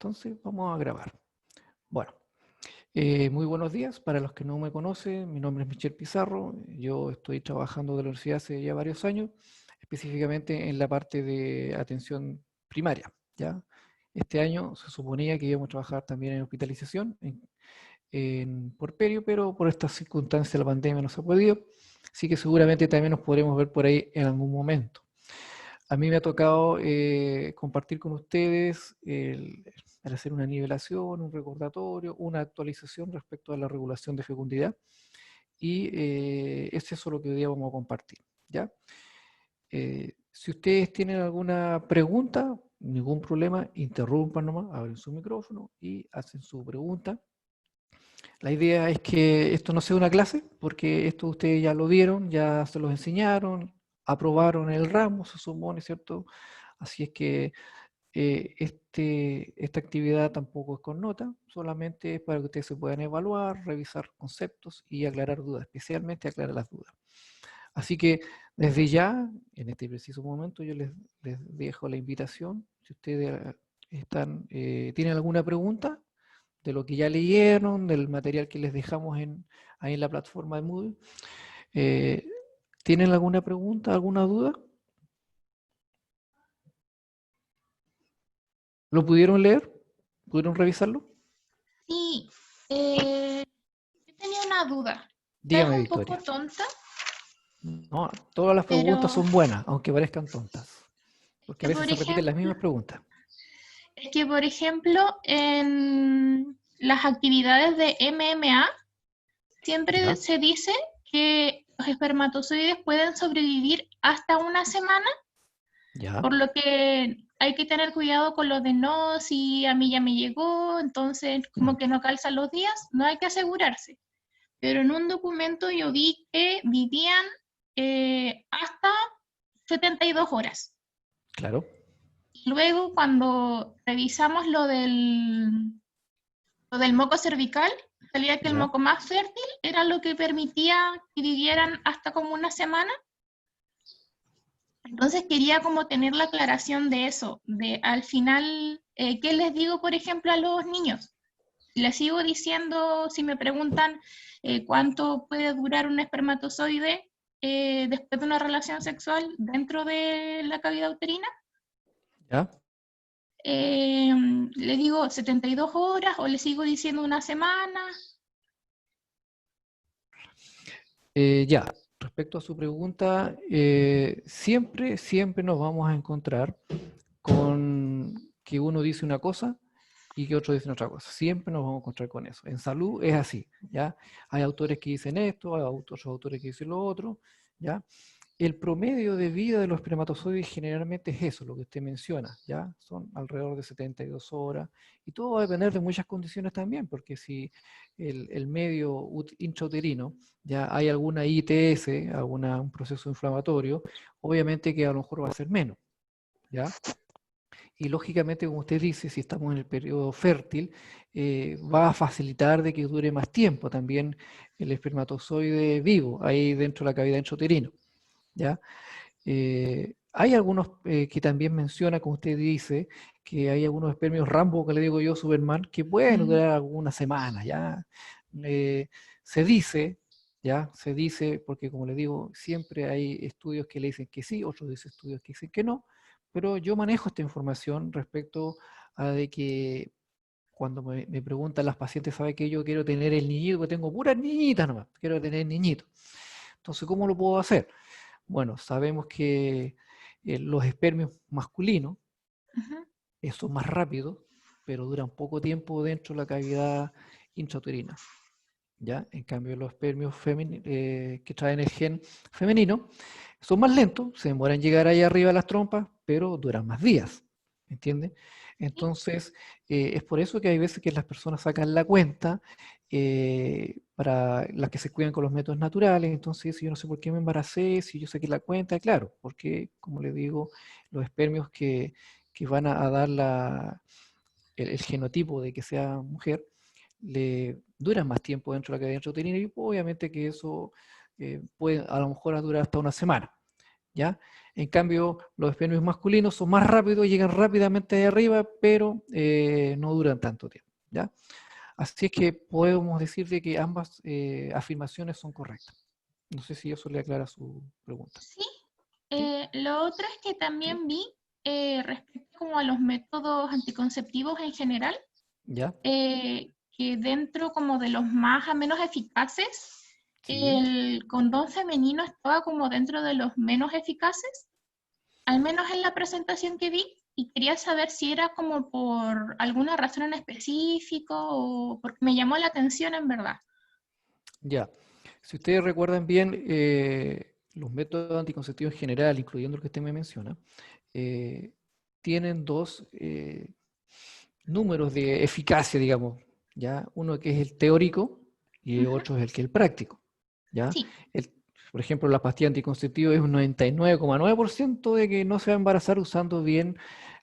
Entonces vamos a grabar. Bueno, muy buenos días. Para los que no me conocen, mi nombre es Michel Pizarro. Yo estoy trabajando de la universidad hace ya varios años, específicamente en la parte de atención primaria, ¿ya? Este año se suponía que íbamos a trabajar también en hospitalización, en puerperio, pero por estas circunstancias de la pandemia no se ha podido. Así que seguramente también nos podremos ver por ahí en algún momento. A mí me ha tocado compartir con ustedes el hacer una nivelación, un recordatorio, una actualización respecto a la regulación de fecundidad. Y es eso lo que hoy día vamos a compartir, ¿ya? Si ustedes tienen alguna pregunta, ningún problema, interrumpan nomás, abren su micrófono y hacen su pregunta. La idea es que esto no sea una clase, porque esto ustedes ya lo vieron, ya se los enseñaron, aprobaron el ramo, se supone, ¿cierto? Así es que esta actividad tampoco es con nota, solamente es para que ustedes se puedan evaluar, revisar conceptos y aclarar dudas, especialmente aclarar las dudas. Así que desde ya, en este preciso momento, yo les dejo la invitación. Si ustedes tienen alguna pregunta de lo que ya leyeron, del material que les dejamos ahí en la plataforma de Moodle, eh, ¿tienen alguna pregunta, alguna duda? ¿Lo pudieron leer? ¿Pudieron revisarlo? Sí, yo tenía una duda. Es Dígame, un poco Victoria. tonta, No, todas las preguntas pero son buenas, aunque parezcan tontas, porque a veces por se repiten las ejemplo, mismas preguntas. en las actividades de MMA siempre ¿Ya? se dice que los espermatozoides pueden sobrevivir hasta una semana, ¿Ya? por lo que hay que tener cuidado con lo de no, si a mí ya me llegó, entonces Mm. como que no calzan los días, no hay que asegurarse. Pero en un documento yo vi que vivían hasta 72 horas. Claro. Luego, cuando revisamos lo del moco cervical, salía que el ¿Ya? moco más fértil era lo que permitía que vivieran hasta como una semana. Entonces quería como tener la aclaración de eso, de al final, ¿qué les digo, por ejemplo, a los niños? Les sigo diciendo, si me preguntan cuánto puede durar un espermatozoide después de una relación sexual dentro de la cavidad uterina, ¿Ya? le digo 72 horas o le sigo diciendo una semana. Ya. Respecto a su pregunta, siempre nos vamos a encontrar con que uno dice una cosa y que otro dice otra cosa. Siempre nos vamos a encontrar con eso. En salud es así, ¿ya? Hay autores que dicen esto, hay otros autores que dicen lo otro, ¿ya? El promedio de vida de los espermatozoides generalmente es eso, lo que usted menciona, ¿ya? Son alrededor de 72 horas y todo va a depender de muchas condiciones también, porque si el medio intrauterino ya hay alguna ITS, un proceso inflamatorio, obviamente que a lo mejor va a ser menos, ¿ya? Y lógicamente, como usted dice, si estamos en el periodo fértil, va a facilitar de que dure más tiempo también el espermatozoide vivo ahí dentro de la cavidad intrauterina, ¿ya? Hay algunos que también menciona, como usted dice, que hay algunos espermios Rambo, que le digo yo, Superman, que pueden Mm. durar algunas semanas, ¿ya? Eh, se dice, ¿ya? Se dice, porque como le digo, siempre hay estudios que le dicen que sí, otros dicen estudios que dicen que no, pero yo manejo esta información respecto a de que cuando me preguntan las pacientes, ¿sabe que yo quiero tener el niñito? Que tengo puras niñitas nomás, quiero tener niñitos. Entonces, ¿cómo lo puedo hacer? Bueno, sabemos que los espermios masculinos Ujú. son más rápidos, pero duran poco tiempo dentro de la cavidad intrauterina. ¿Ya? En cambio, los espermios que traen el gen femenino son más lentos, se demoran en llegar ahí arriba a las trompas, pero duran más días. ¿Entiendes? Entonces, es por eso que hay veces que las personas sacan la cuenta para las que se cuidan con los métodos naturales. Entonces, si yo no sé por qué me embaracé, si yo saqué la cuenta, claro, porque, como le digo, los espermios que van a dar el genotipo de que sea mujer, le duran más tiempo dentro de la cadena intrauterina y obviamente que eso puede a lo mejor durar hasta una semana, ¿ya? En cambio, los espermios masculinos son más rápidos, llegan rápidamente de arriba, pero no duran tanto tiempo, ¿ya? Así es que podemos decir de que ambas afirmaciones son correctas. No sé si eso le aclara su pregunta. Sí. ¿Sí? Lo otro es que también vi respecto como a los métodos anticonceptivos en general, ¿Ya? que dentro como de los más a menos eficaces, Sí. el condón femenino estaba como dentro de los menos eficaces, al menos en la presentación que vi, y quería saber si era como por alguna razón en específico o porque me llamó la atención en verdad. Ya. Si ustedes recuerdan bien, los métodos anticonceptivos en general, incluyendo el que usted me menciona, eh, tienen dos números de eficacia, digamos, ¿ya? Uno que es el teórico y Ujú. otro es el que es el práctico, ¿ya? Sí, El- por ejemplo, la pastilla anticonceptiva es un 99,9% de que no se va a embarazar usando bien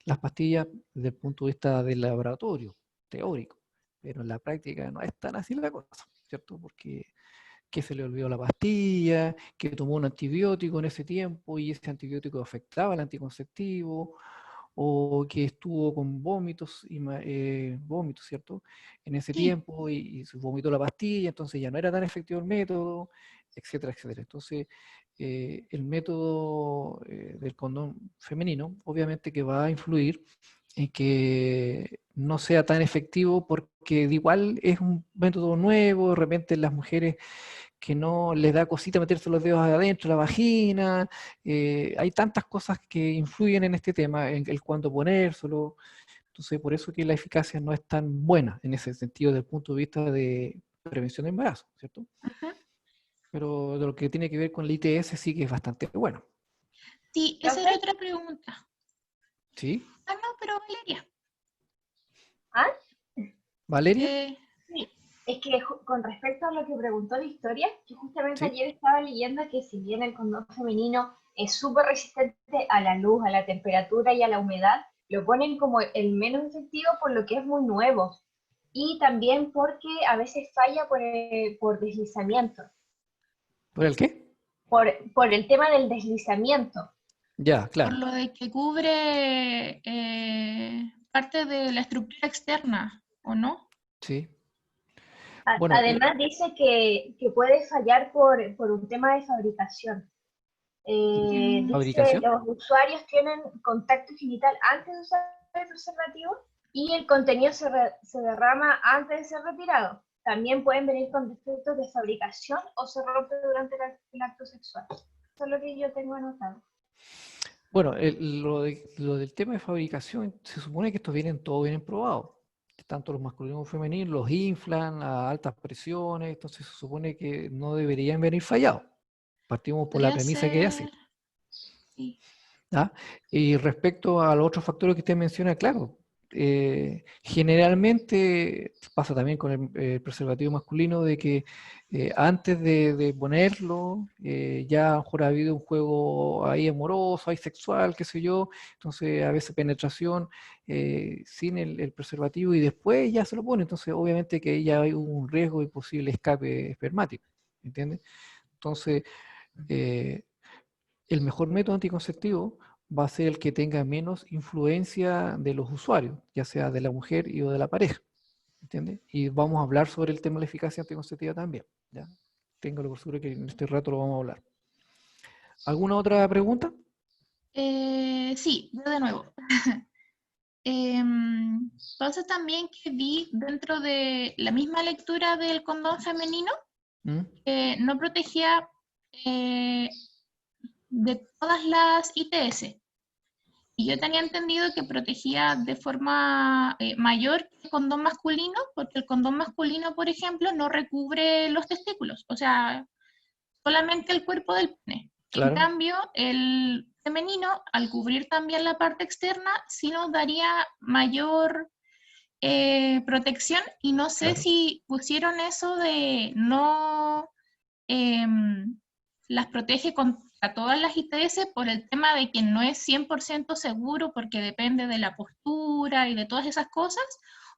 las pastillas desde el punto de vista del laboratorio, teórico. Pero en la práctica no es tan así la cosa, ¿cierto? Porque que se le olvidó la pastilla, que tomó un antibiótico en ese tiempo y ese antibiótico afectaba al anticonceptivo, o que estuvo con vómitos, vómitos, ¿cierto? En ese sí. tiempo y se vomitó la pastilla, entonces ya no era tan efectivo el método, etcétera, etcétera. Entonces, el método del condón femenino, obviamente que va a influir en que no sea tan efectivo porque de igual es un método nuevo, de repente las mujeres que no les da cosita meterse los dedos adentro, la vagina, hay tantas cosas que influyen en este tema, en el cuándo ponérselo, entonces por eso que la eficacia no es tan buena en ese sentido desde el punto de vista de prevención de embarazo, ¿cierto? Ujú. Pero de lo que tiene que ver con el ITS sí que es bastante bueno, Sí, esa era Profe, otra pregunta. ¿sí? Ah, no, pero Valeria. ¿ah? ¿Valeria? Eh, Sí, es que con respecto a lo que preguntó Victoria, yo justamente ¿Sí? ayer estaba leyendo que si bien el condón femenino es súper resistente a la luz, a la temperatura y a la humedad, lo ponen como el menos efectivo por lo que es muy nuevo y también porque a veces falla por deslizamiento, ¿Por el qué? por el tema del deslizamiento. Ya, por claro, lo de que cubre parte de la estructura externa, ¿o no? sí. Bueno, Además dice que puede fallar por un tema de fabricación. Dice, fabricación. los usuarios tienen contacto genital antes de usar el preservativo y el contenido se derrama antes de ser retirado. También pueden venir con defectos de fabricación o se rompe durante el acto sexual. Eso es lo que yo tengo anotado. Bueno, lo del tema de fabricación, se supone que estos todos vienen probados. Tanto los masculinos como femeninos los inflan a altas presiones, entonces se supone que no deberían venir fallados. Partimos por la Podría premisa que es así. ser, sí. ¿Ah? Y respecto a los otros factores que usted menciona, claro, generalmente pasa también con el preservativo masculino de que antes de ponerlo ya a lo mejor ha habido un juego ahí amoroso, ahí sexual, qué sé yo, entonces a veces penetración sin el preservativo y después ya se lo pone, entonces obviamente que ahí ya hay un riesgo de posible escape espermático, ¿entiendes? Entonces, eh, el mejor método anticonceptivo va a ser el que tenga menos influencia de los usuarios, ya sea de la mujer y o de la pareja, ¿entiendes? Y vamos a hablar sobre el tema de la eficacia anticonceptiva también, ¿ya? Téngalo por seguro que en este rato lo vamos a hablar. ¿Alguna otra pregunta? Sí, yo de nuevo. Pasa también que vi dentro de la misma lectura del condón femenino ¿Mm? que no protegía eh, de todas las ITS. Y yo tenía entendido que protegía de forma mayor que el condón masculino, porque el condón masculino, por ejemplo, no recubre los testículos, o sea, solamente el cuerpo del pene. En Claro, cambio, el femenino, al cubrir también la parte externa, sí nos daría mayor protección y no sé claro. si pusieron eso de no las protege contra todas las ITS por el tema de que no es 100% seguro porque depende de la postura y de todas esas cosas,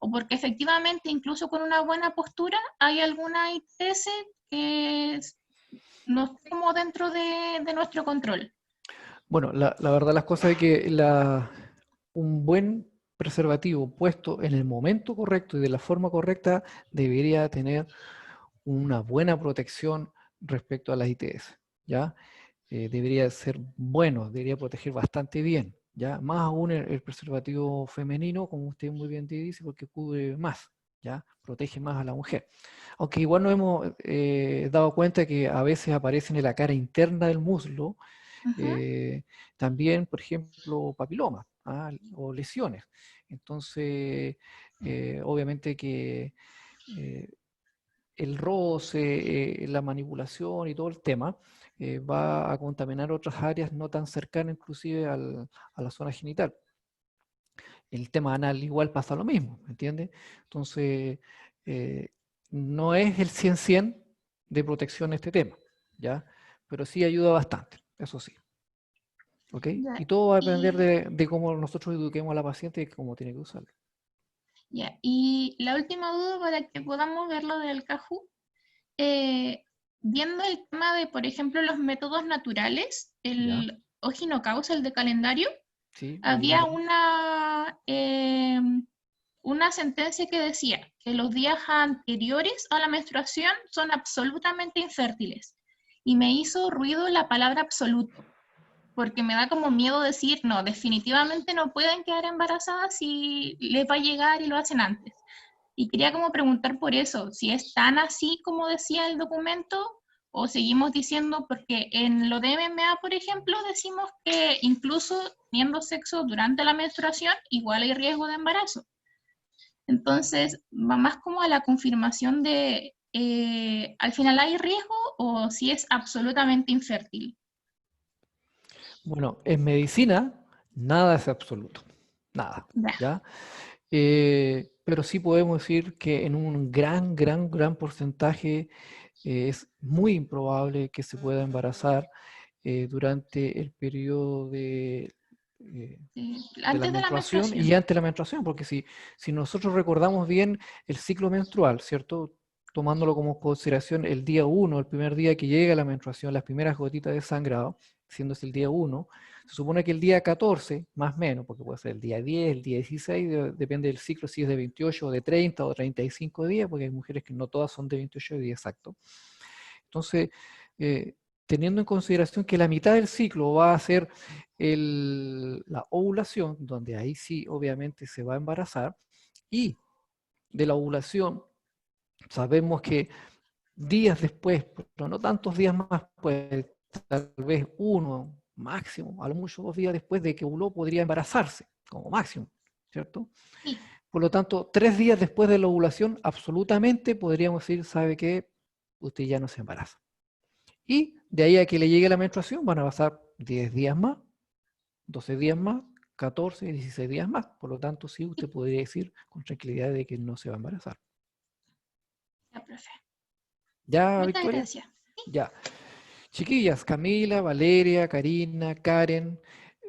o porque efectivamente incluso con una buena postura hay alguna ITS que no está como dentro de nuestro control. Bueno, la verdad las cosas es que un buen preservativo puesto en el momento correcto y de la forma correcta debería tener una buena protección respecto a las ITS, ¿ya? Debería ser bueno, debería proteger bastante bien, ¿ya? Más aún el preservativo femenino, como usted muy bien dice, porque cubre más, ¿ya? Protege más a la mujer. Aunque igual nos hemos dado cuenta que a veces aparecen en la cara interna del muslo, Ujú. también, por ejemplo, papilomas, ¿ah? O lesiones. Entonces, obviamente que eh, el roce, la manipulación y todo el tema va a contaminar otras áreas no tan cercanas inclusive a la zona genital. El tema anal igual pasa lo mismo, ¿me entiendes? Entonces, eh, no es el 100-100 de protección este tema, ¿ya? Pero sí ayuda bastante, eso sí, ¿ok? Ya. Y todo va a depender Y, de cómo nosotros eduquemos a la paciente y cómo tiene que usarlo. ya. Y la última duda para que podamos ver lo del CAJU. eh, Viendo el tema de, por ejemplo, los métodos naturales, ¿Ya? el Ojinocaus, el de calendario, Sí, lo vimos había ya. una sentencia que decía que los días anteriores a la menstruación son absolutamente infértiles. Y me hizo ruido la palabra absoluto, porque me da como miedo decir, no, definitivamente no pueden quedar embarazadas si les va a llegar y lo hacen antes. Y quería como preguntar por eso, si es tan así como decía el documento, o seguimos diciendo, porque en lo de MMA, por ejemplo, decimos que incluso teniendo sexo durante la menstruación, igual hay riesgo de embarazo. Entonces, va más como a la confirmación de, al final hay riesgo o si es absolutamente infértil. Bueno, en medicina nada es absoluto, nada, Ya, ¿ya? Pero sí podemos decir que en un gran porcentaje es muy improbable que se pueda embarazar durante el periodo de la antes de la menstruación y menstruación. antes de la menstruación, porque si nosotros recordamos bien el ciclo menstrual, ¿cierto? Tomándolo como consideración el día 1, el primer día que llega la menstruación, las primeras gotitas de sangrado, siéndose el día 1, se supone que el día 14, más o menos, porque puede ser el día 10, el día 16, depende del ciclo, si es de 28 o de 30 o 35 días, porque hay mujeres que no todas son de 28 días exacto. Entonces, eh, teniendo en consideración que la mitad del ciclo va a ser la ovulación, donde ahí sí obviamente se va a embarazar, y de la ovulación sabemos que días después, pero no tantos días más, pues tal vez uno, máximo, a lo mucho 2 días después de que ovuló podría embarazarse, como máximo, ¿cierto? Sí, Por lo tanto, 3 días después de la ovulación, absolutamente podríamos decir, ¿sabe qué? Usted ya no se embaraza. Y de ahí a que le llegue la menstruación van a pasar 10 días más, 12 días más, 14, 16 días más. Por lo tanto, sí, usted podría decir con tranquilidad de que no se va a embarazar. ya, profe. ¿Ya, Muchas Victoria? gracias. Ya. Chiquillas, Camila, Valeria, Karina, Karen,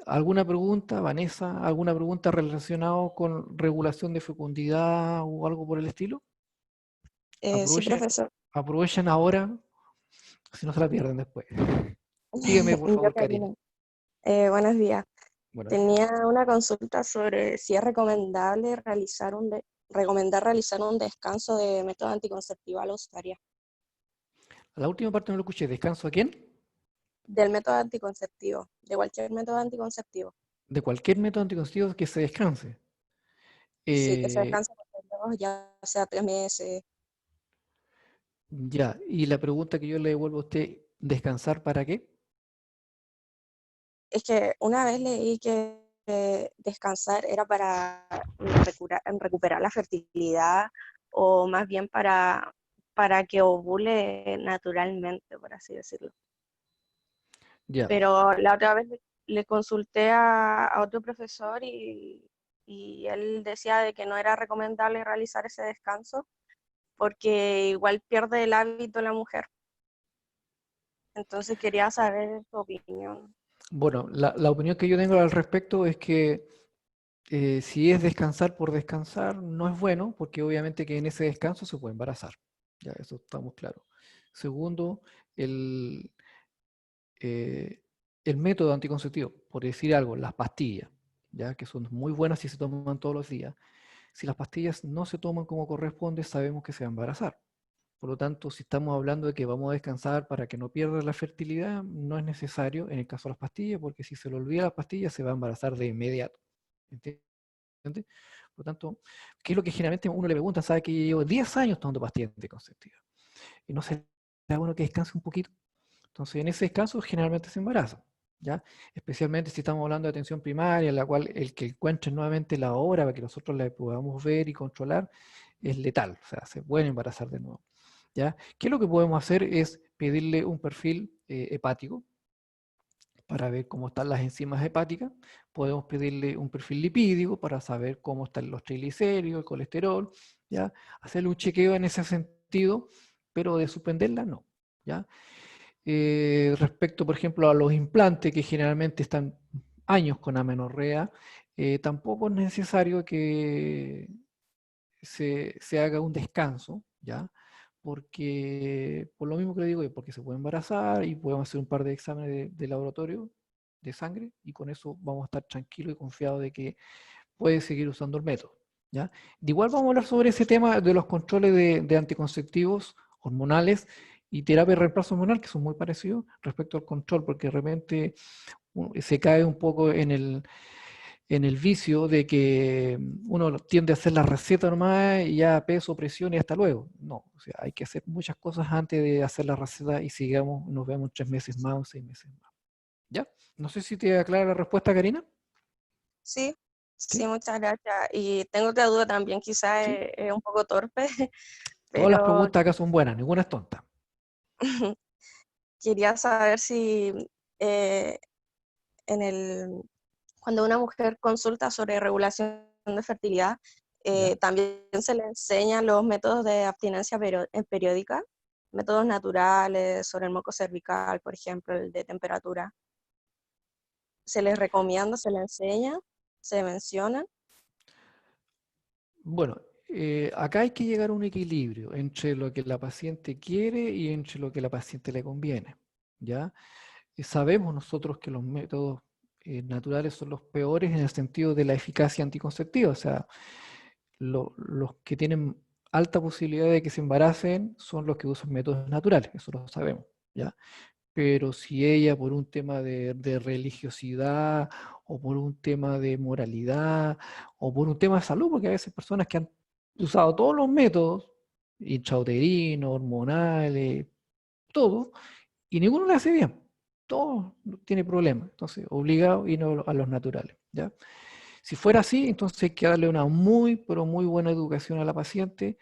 ¿alguna pregunta? Vanessa, ¿alguna pregunta relacionada con regulación de fecundidad o algo por el estilo? Sí, Aprovechen, profesor. aprovechen ahora, si no se la pierden después. Dígame, por Yo, favor, Karina. Karina. Buenos días. Buenos días. Tenía una consulta sobre si es recomendable recomendar realizar un descanso de método anticonceptivo a la usuaria. La última parte no lo escuché. ¿Descanso a quién? Del método anticonceptivo, de cualquier método anticonceptivo. De cualquier método anticonceptivo que se descanse. Sí, que se Eh, descanse por periodos, ya sea 3 meses. ya, y la pregunta que yo le devuelvo a usted, ¿descansar para qué? Es que una vez leí que descansar era para recuperar la fertilidad o más bien para que ovule naturalmente, por así decirlo. Ya, Pero la otra vez le consulté a otro profesor y él decía de que no era recomendable realizar ese descanso porque igual pierde el hábito la mujer. Entonces quería saber tu opinión. bueno, la opinión que yo tengo al respecto es que si es descansar por descansar, no es bueno, porque obviamente que en ese descanso se puede embarazar. Ya, eso estamos claros. Segundo, el, eh, el método anticonceptivo, por decir algo, las pastillas, ya que son muy buenas si se toman todos los días, si las pastillas no se toman como corresponde, sabemos que se va a embarazar. Por lo tanto, si estamos hablando de que vamos a descansar para que no pierda la fertilidad, no es necesario en el caso de las pastillas, porque si se le olvida las pastillas, se va a embarazar de inmediato. ¿Entiendes? Por lo tanto, ¿qué es lo que generalmente uno le pregunta? Sabe que yo llevo 10 años tomando pastillas anticonceptivas y no será bueno que descanse un poquito. Entonces, en ese caso, generalmente se embaraza, ¿ya? Especialmente si estamos hablando de atención primaria, en la cual el que encuentre nuevamente la hora para que nosotros la podamos ver y controlar es letal, o sea, se pueden embarazar de nuevo, ¿ya? ¿Qué es lo que podemos hacer? Es pedirle un perfil hepático para ver cómo están las enzimas hepáticas. Podemos pedirle un perfil lipídico para saber cómo están los triglicéridos, el colesterol, ¿ya? Hacerle un chequeo en ese sentido, pero de suspenderla no, ¿ya? Respecto, por ejemplo, a los implantes que generalmente están años con amenorrea, tampoco es necesario que se haga un descanso, ¿ya? Porque, por lo mismo que le digo, porque se puede embarazar y podemos hacer un par de exámenes de laboratorio de sangre y con eso vamos a estar tranquilos y confiados de que puede seguir usando el método, ¿ya? De igual vamos a hablar sobre ese tema de los controles de anticonceptivos hormonales y terapia de reemplazo hormonal, que son muy parecidos respecto al control, porque de repente se cae un poco en el vicio de que uno tiende a hacer la receta nomás y ya peso, presión y hasta luego. No, o sea, hay que hacer muchas cosas antes de hacer la receta y sigamos, nos vemos 3 meses más o 6 meses más. ¿Ya? No sé si te aclara la respuesta, Karina. Sí, sí, ¿Sí? muchas gracias. Y tengo otra duda también, quizás ¿Sí? es un poco torpe, Todas las pero preguntas acá son buenas, ninguna es tonta. quería saber si eh, en el, cuando una mujer consulta sobre regulación de fertilidad, ¿Ya? también se le enseñan los métodos de abstinencia periódica, métodos naturales sobre el moco cervical, por ejemplo, el de temperatura. Se les recomienda, se les enseña, se menciona. Bueno, acá hay que llegar a un equilibrio entre lo que la paciente quiere y entre lo que la paciente le conviene, ¿ya? Sabemos nosotros que los métodos naturales son los peores en el sentido de la eficacia anticonceptiva, o sea, los que tienen alta posibilidad de que se embaracen son los que usan métodos naturales, eso lo sabemos, ¿ya? Pero si ella por un tema de religiosidad o por un tema de moralidad o por un tema de salud, porque a veces personas que han usado todos los métodos, intrauterinos, hormonales, todo, y ninguno le hace bien, todo tiene problemas, entonces obligado y no a los naturales, ¿ya? Si fuera así, entonces hay que darle una muy, pero muy buena educación a la paciente,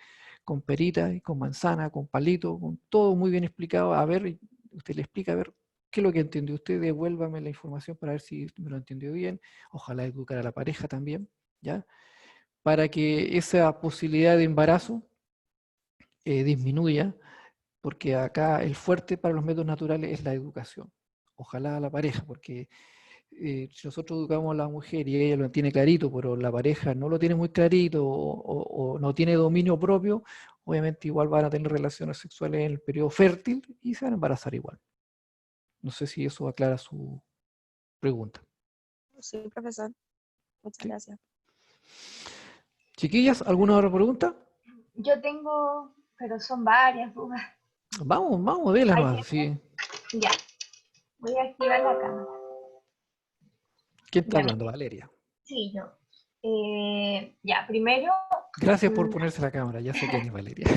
con perita, con manzana, con palito, con todo muy bien explicado. A ver, usted le explica, a ver, ¿qué es lo que entendió usted? Devuélvame la información para ver si me lo entendió bien. Ojalá educar a la pareja también, ¿ya? Para que esa posibilidad de embarazo disminuya, porque acá el fuerte para los métodos naturales es la educación. Ojalá a la pareja, porque si nosotros educamos a la mujer y ella lo tiene clarito, pero la pareja no lo tiene muy clarito o no tiene dominio propio, obviamente igual van a tener relaciones sexuales en el periodo fértil y se van a embarazar igual. No sé si eso aclara su pregunta. Sí, profesor, muchas ¿Sí? gracias. Chiquillas, ¿alguna otra pregunta? Yo tengo, pero son varias dudas. Vamos, déla ¿Hay nomás. tiempo? Sí. Ya, voy a activar la cámara. ¿Quién está Ya, hablando? mire, Valeria. sí, yo. Ya, primero, Gracias por mm, ponerse la cámara, ya sé quién es Valeria.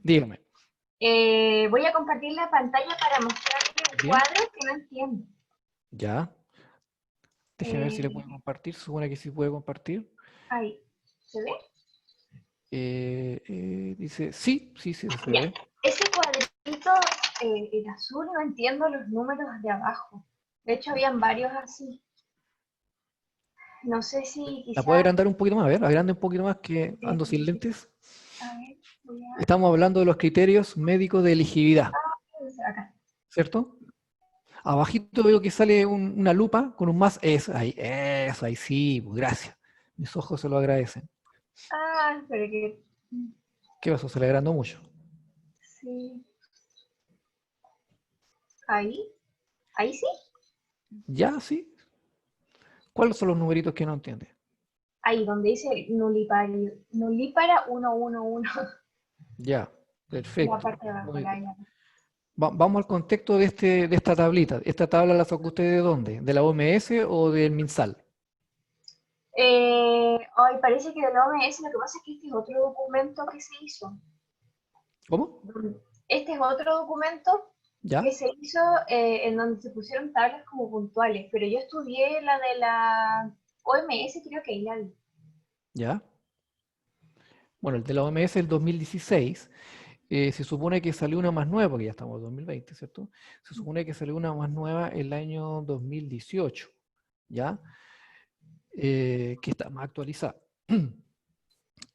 Dígame. voy a compartir la pantalla para mostrarle un Bien, cuadro que no entiendo. ya. Déjeme ver si le puedo Eh, compartir. Se supone que sí puede compartir. Ahí, ¿se ve? Dice, sí, sí, sí, se Ya, ve. ese cuadrito, el azul, no entiendo los números de abajo. De hecho, habían varios así. No sé si ¿La puede quizás, agrandar un poquito más? A ver, agrande un poquito más que ando sin sí. lentes. A ver, voy a... Estamos hablando de los criterios médicos de elegibilidad, Acá. ¿cierto? Abajito veo que sale una lupa con un más. Eso, ahí sí, pues gracias. Mis ojos se lo agradecen. Ah, pero que... ¿Qué pasó? Se le agrandó mucho. Sí. Ahí. Ahí sí. ¿Ya? ¿Sí? ¿Cuáles son los numeritos que no entiendes? Ahí donde dice nulípara 111. Ya, La perfecto. parte de abajo, Muy la bien. llave. Vamos al contexto de esta tablita. ¿Esta tabla la sacó usted de dónde? ¿De la OMS o del MinSal? Ay, parece que de la OMS, lo que pasa es que este es otro documento que se hizo. ¿Cómo? Este es otro documento ¿Ya? que se hizo en donde se pusieron tablas como puntuales, pero yo estudié la de la OMS, creo que ahí la vi. ¿Ya? Bueno, el de la OMS del 2016, se supone que salió una más nueva, porque ya estamos en 2020, ¿cierto? Se supone que salió una más nueva el año 2018, ¿ya? Que está más actualizada.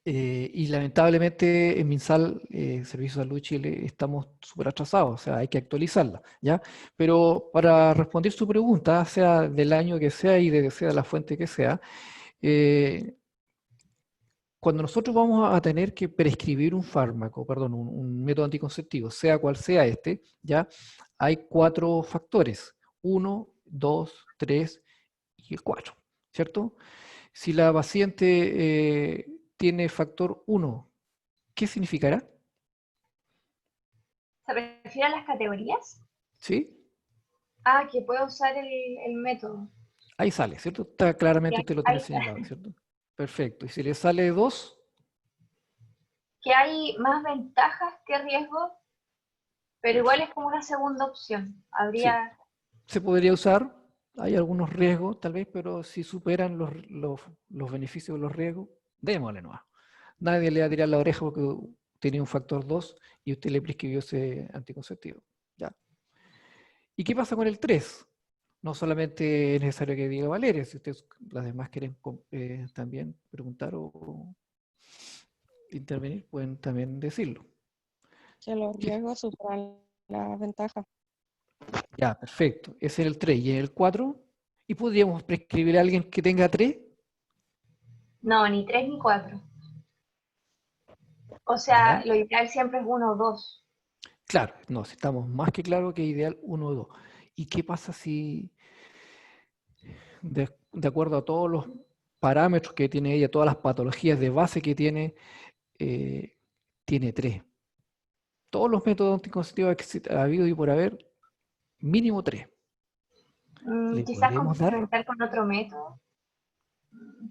Y lamentablemente en MinSal, Servicio de Salud de Chile, estamos súper atrasados, o sea, hay que actualizarla, ¿ya? Pero para responder su pregunta, sea del año que sea y de sea la fuente que sea, eh, cuando nosotros vamos a tener que prescribir un fármaco, perdón, un método anticonceptivo, sea cual sea este, ¿ya? Hay 4 factores, 1, 2, 3 y el 4, ¿cierto? Si la paciente tiene factor 1, ¿qué significará? ¿Se refiere a las categorías? ¿Sí? Ah, que puedo usar el método. Ahí sale, ¿cierto? Está, Y claramente ahí usted lo tiene ahí señalado, ¿cierto? Perfecto. Y si le sale 2, que hay más ventajas que riesgos, pero igual es como una segunda opción. sí, Habría, se podría usar. Hay algunos riesgos, tal vez, pero si superan los beneficios de los riesgos, démosle nomás. Nadie le va a tirar la oreja porque tenía un factor 2 y usted le prescribió ese anticonceptivo. ¿Ya? ¿Y qué pasa con el 3? No solamente es necesario que diga Valeria, si ustedes las demás quieren también preguntar o intervenir, pueden también decirlo. Que los ¿Qué? riesgos superan las ventajas. Ya, perfecto. Ese es el 3. ¿Y en el 4? ¿Y podríamos prescribir a alguien que tenga 3? no, ni 3 ni 4. O Ya. sea, lo ideal siempre es 1 o 2. Claro, no, si estamos más que claro que ideal 1 o 2. ¿Y qué pasa si, de acuerdo a todos los parámetros que tiene ella, todas las patologías de base que eh, tiene 3? Todos los métodos anticonceptivos que ha habido y por haber, mínimo 3. ¿Le Quizás podremos dar? complementar con otro método,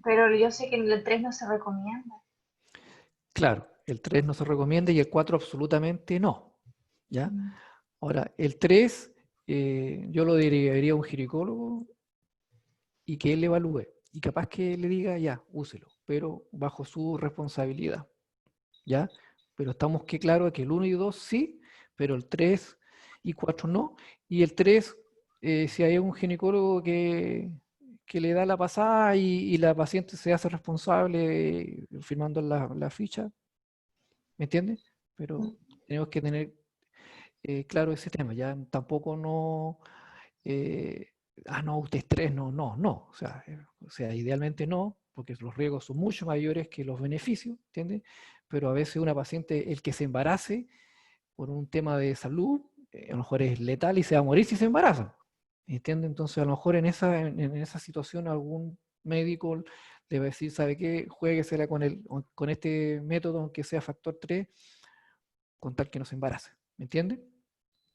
pero yo sé que el 3 no se recomienda. Claro, el 3 no se recomienda y el 4 absolutamente no. ¿Ya? Mm. Ahora, el 3, yo lo derivaría a un ginecólogo y que él le evalúe. Y capaz que le diga, ya, úselo, pero bajo su responsabilidad. ¿Ya? Pero estamos que claro que el 1 y 2 sí, pero el 3 y 4 no. Y el 3, si hay un ginecólogo que le da la pasada y la paciente se hace responsable firmando la ficha, ¿me entiendes? Pero tenemos que tener claro ese tema, ya tampoco no, eh, no, usted es 3, no, no, no, o sea, idealmente no, porque los riesgos son mucho mayores que los beneficios, ¿entiendes? Pero a veces una paciente, el que se embarace por un tema de salud, a lo mejor es letal y se va a morir si se embaraza, ¿entiendes? Entonces a lo mejor en esa situación algún médico le va a decir, ¿sabe qué? Juéguesela con este método, aunque sea factor 3, con tal que no se embarace, ¿me entiende?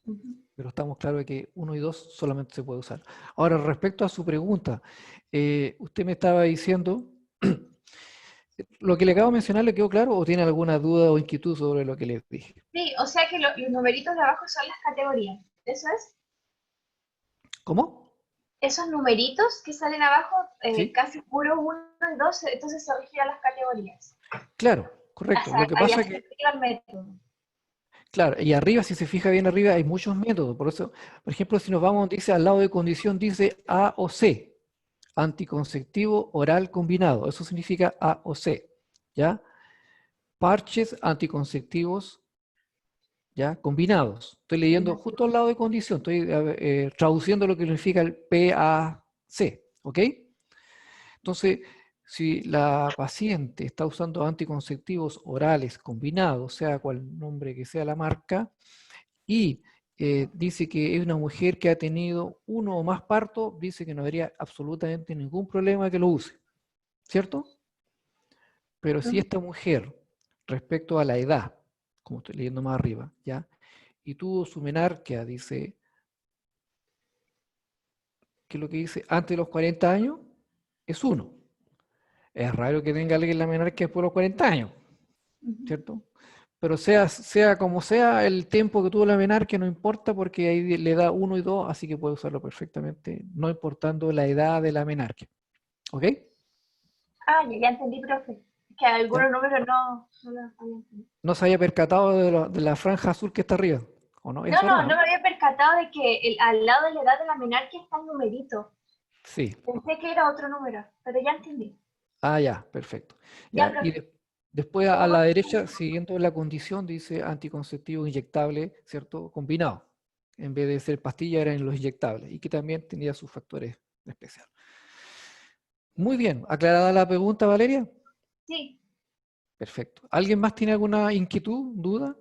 Ujú. Pero estamos claros de que 1 y 2 solamente se puede usar. Ahora, respecto a su pregunta, usted me estaba diciendo, ¿lo que le acabo de mencionar le quedó claro o tiene alguna duda o inquietud sobre lo que le dije? Sí, o sea que los numeritos de abajo son las categorías. ¿Eso es? ¿Cómo? Esos numeritos que salen abajo, ¿Sí? casi puro 1 y 2, entonces se refiere a las categorías. Claro, correcto. Lo que Ahí pasa es hacia que, arriba el método. claro, y arriba, si se fija bien arriba, hay muchos métodos. Por eso, por ejemplo, si nos vamos, dice al lado de condición, dice A o C, anticonceptivo oral combinado. Eso significa A o C, ¿ya? Parches anticonceptivos, ¿ya? Combinados. Estoy leyendo justo al lado de condición, estoy traduciendo lo que significa el PAC, ¿ok? Entonces, si la paciente está usando anticonceptivos orales combinados, sea cual nombre que sea la marca, y dice que es una mujer que ha tenido uno o más partos, dice que no habría absolutamente ningún problema que lo use, ¿cierto? Pero si esta mujer, respecto a la edad, como estoy leyendo más arriba, ¿ya? Y tuvo su menarquia, dice, ¿qué es lo que dice? Antes de los 40 años, es 1. Es raro que tenga alguien la menarquia después de los 40 años, ¿cierto? Pero sea como sea, el tiempo que tuvo la menarquia no importa porque ahí le da 1 y 2, así que puede usarlo perfectamente, no importando la edad de la menarquia. ¿Ok? Ah, ya entendí, profe. Que ¿Ya? algunos números no los había entendido. No se haya percatado de la franja azul que está arriba, ¿o no? No, Eso era, ¿o no no? me había percatado de que al lado de la edad de la menarquia está el numerito. Sí. Pensé que era otro número, pero ya entendí. Ah, ya, perfecto. Ya, ¿Ya? Y profe. después a ¿Cómo la más? derecha, siguiendo la condición, dice anticonceptivo inyectable, ¿cierto? Combinado. En vez de ser pastilla, eran los inyectables. Y que también tenía sus factores especiales. Muy bien. ¿Aclarada la pregunta, Valeria? Sí, Perfecto. ¿Alguien más tiene alguna inquietud, duda?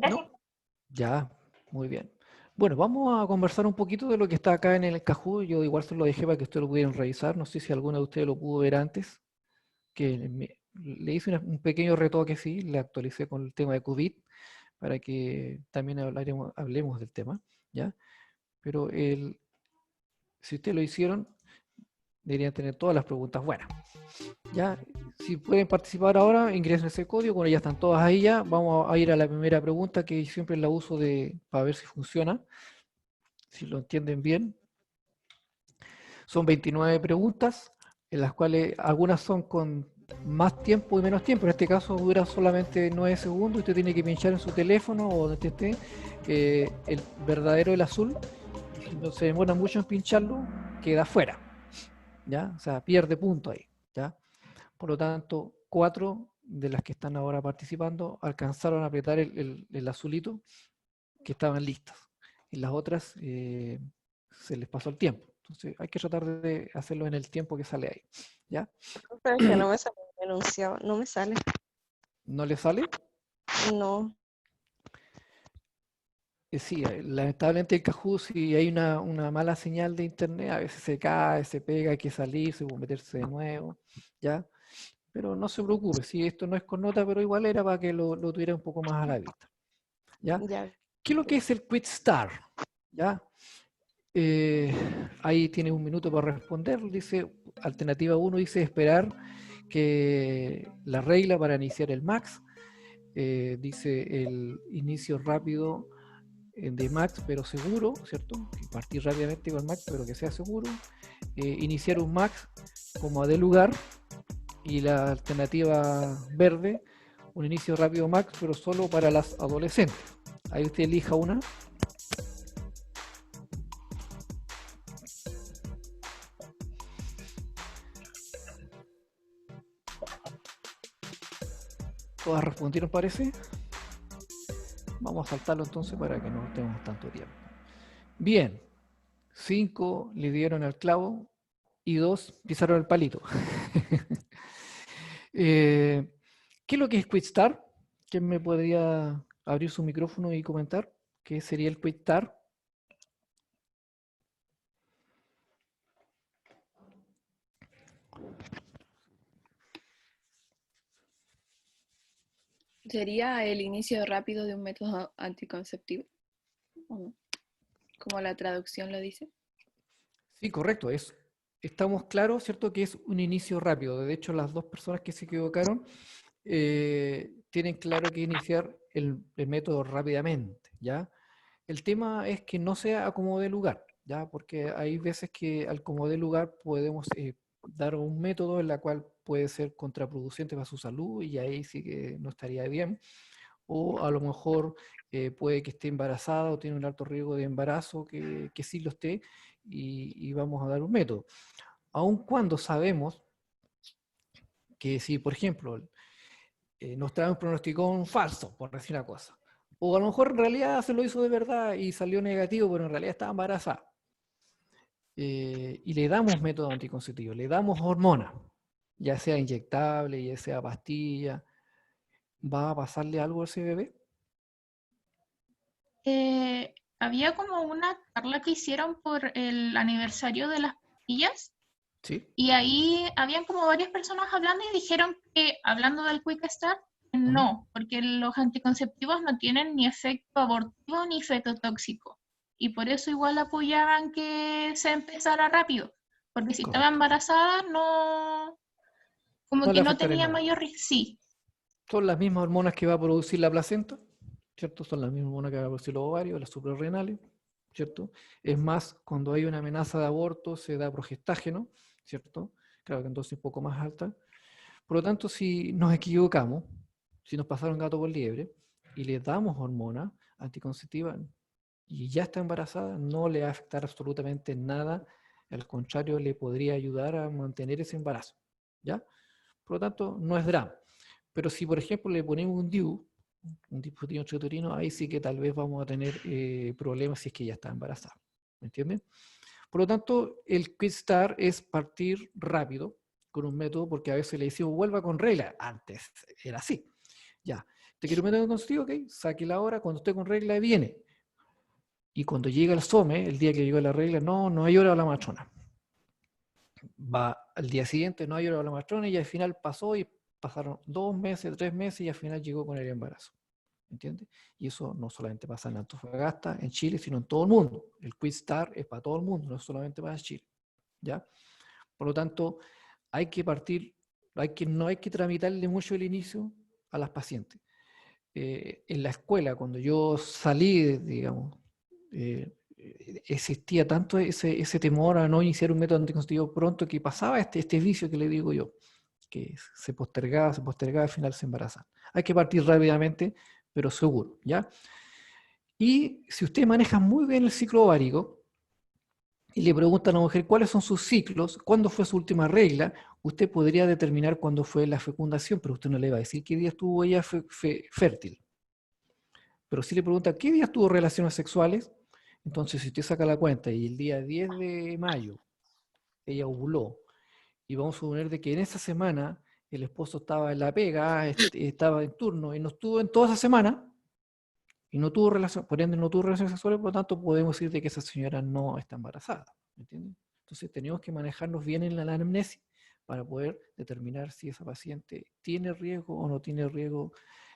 gracias. ¿No? Ya, muy bien. Bueno, vamos a conversar un poquito de lo que está acá en el Kahoot. Yo igual se lo dejé para que ustedes lo pudieran revisar. No sé si alguno de ustedes lo pudo ver antes. Le hice un pequeño retoque, sí, le actualicé con el tema de COVID para que también hablemos del tema, ¿ya? Pero si ustedes lo hicieron, deberían tener todas las preguntas buenas, ¿ya? Si pueden participar ahora, ingresen ese código, bueno, ya están todas ahí ya. Vamos a ir a la primera pregunta que siempre la uso para ver si funciona, si lo entienden bien. Son 29 preguntas, en las cuales algunas son con más tiempo y menos tiempo. En este caso dura solamente 9 segundos y usted tiene que pinchar en su teléfono o donde esté el verdadero, el azul. Si no se demora mucho en pincharlo, queda fuera, ¿ya? O sea, pierde punto ahí, ¿ya? Por lo tanto, 4 de las que están ahora participando alcanzaron a apretar el azulito que estaban listas. Y las otras se les pasó el tiempo. Entonces hay que tratar de hacerlo en el tiempo que sale ahí. ¿Ya? Pero es que no me sale el enunciado, no me sale. ¿No le sale? No. Sí, lamentablemente el Kahoot, si hay una mala señal de internet, a veces se cae, se pega, hay que salirse o meterse de nuevo. ¿Ya? Pero no se preocupe, si esto no es con nota, pero igual era para que lo tuviera un poco más a la vista. ¿Ya? Ya. ¿Qué es lo que es el Quick Start? ¿Ya? Ahí tiene un minuto para responder. Dice, alternativa 1 dice esperar que la regla para iniciar el max. Dice el inicio rápido de max, pero seguro, ¿cierto? Que partir rápidamente con max, pero que sea seguro. Iniciar un max como de lugar. Y la alternativa verde, un inicio rápido max, pero solo para las adolescentes. Ahí usted elija una. Todas respondieron, parece. Vamos a saltarlo entonces para que no tengamos tanto tiempo. Bien, 5 le dieron al clavo y 2 pisaron el palito. ¿Qué es lo que es Quick Start? ¿Quién me podría abrir su micrófono y comentar qué sería el Quick Start? ¿Sería el inicio rápido de un método anticonceptivo? ¿O no? Como la traducción lo dice. Sí, correcto. Estamos claros, ¿cierto? Que es un inicio rápido. De hecho, las dos personas que se equivocaron tienen claro que iniciar el método rápidamente, ¿ya? El tema es que no sea a como de lugar, ¿ya? Porque hay veces que al como de lugar podemos dar un método en la cual puede ser contraproducente para su salud y ahí sí que no estaría bien. O a lo mejor puede que esté embarazada o tiene un alto riesgo de embarazo que sí lo esté y vamos a dar un método. Aun cuando sabemos que si, por ejemplo, nos trae un pronosticón falso, por decir una cosa. O a lo mejor en realidad se lo hizo de verdad y salió negativo, pero en realidad estaba embarazada. Y le damos método anticonceptivo, le damos hormona, ya sea inyectable, ya sea pastilla. ¿Va a pasarle algo a ese bebé? Había como una charla que hicieron por el aniversario de las pastillas Sí. y ahí habían como varias personas hablando y dijeron que, hablando del Quick Start, Ujú. no, porque los anticonceptivos no tienen ni efecto abortivo ni fetotóxico. Y por eso igual apoyaban que se empezara rápido, porque si estaba Correcto. embarazada no, como No le que no afectaría tenía nada. mayor riesgo. Sí, Son las mismas hormonas que va a producir la placenta, ¿cierto? Son las mismas hormonas que va a producir los ovarios, las suprarrenales, ¿cierto? Es más, cuando hay una amenaza de aborto se da progestágeno, ¿cierto? Claro que en dosis un poco más alta. Por lo tanto, si nos equivocamos, si nos pasaron gato por liebre y le damos hormona anticonceptiva y ya está embarazada, no le va a afectar absolutamente nada. Al contrario, le podría ayudar a mantener ese embarazo, ¿ya? Por lo tanto, no es drama. Pero si, por ejemplo, le ponemos un DIU, un dispositivo intrauterino, ahí sí que tal vez vamos a tener problemas si es que ya está embarazada. ¿Me entienden? Por lo tanto, el Quick Start es partir rápido con un método, porque a veces le decimos vuelva con regla. Antes era así. Ya, te quiero meter un contigo, ok, saque la hora, cuando esté con regla viene. Y cuando llega el SOME, el día que llegó la regla, no, no hay hora a la matrona. Va al día siguiente, no hay hora a la matrona y al final pasó y pasaron 2 meses, 3 meses y al final llegó con el embarazo. ¿Entiendes? Y eso no solamente pasa en Antofagasta, en Chile, sino en todo el mundo. El Quick Start es para todo el mundo, no es solamente para Chile. ¿Ya? Por lo tanto, hay que partir, no hay que tramitarle mucho el inicio a las pacientes. En la escuela, cuando yo salí, digamos, existía tanto ese temor a no iniciar un método anticonceptivo pronto que pasaba este vicio que le digo yo, que se postergaba, al final se embaraza. Hay que partir rápidamente, pero seguro, ¿ya? Y si usted maneja muy bien el ciclo ovárico y le pregunta a la mujer cuáles son sus ciclos, cuándo fue su última regla, usted podría determinar cuándo fue la fecundación, pero usted no le va a decir qué día estuvo ella fértil. Pero si le pregunta qué días tuvo relaciones sexuales, entonces si usted saca la cuenta y el día 10 de mayo ella ovuló, y vamos a suponer de que en esa semana el esposo estaba en la pega, estaba en turno y no estuvo en toda esa semana, y no tuvo relación, por ende no tuvo relaciones sexuales, por lo tanto podemos decir de que esa señora no está embarazada. ¿Me entienden? Entonces tenemos que manejarnos bien en la anamnesis para poder determinar si esa paciente tiene riesgo o no tiene riesgo,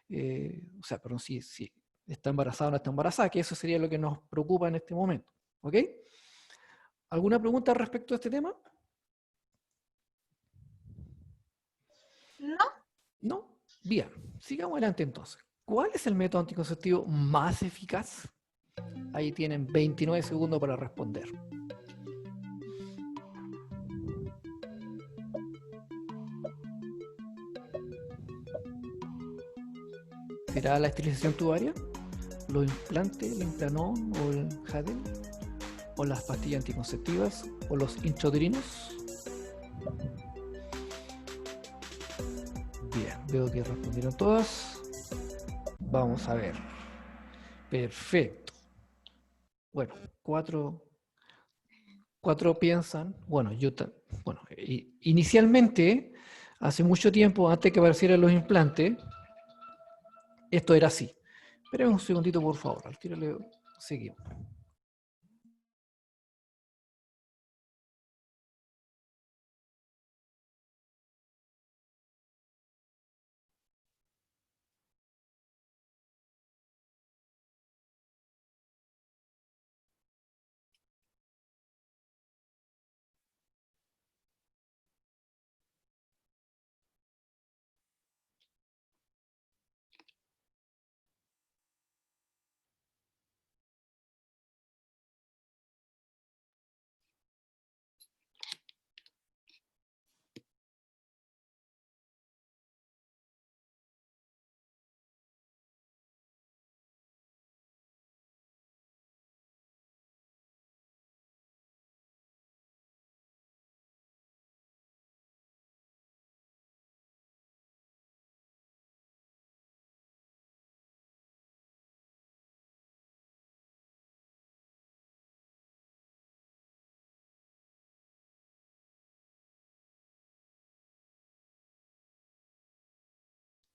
o sea, perdón, si está embarazada o no está embarazada, que eso sería lo que nos preocupa en este momento. ¿Ok? ¿Alguna pregunta respecto a este tema? no, No. Bien, sigamos adelante entonces. ¿Cuál es el método anticonceptivo más eficaz? Ahí tienen 29 segundos para responder. ¿Será la esterilización tubaria? ¿Los implantes, el Implanon o el Hadel? ¿O las pastillas anticonceptivas? ¿O los intrauterinos? Bien, veo que respondieron todas. Vamos a ver. Perfecto. Bueno, cuatro piensan. Bueno, bueno, inicialmente, hace mucho tiempo, antes que aparecieran los implantes, esto era así. Esperen un segundito, por favor. Al tiro le seguimos.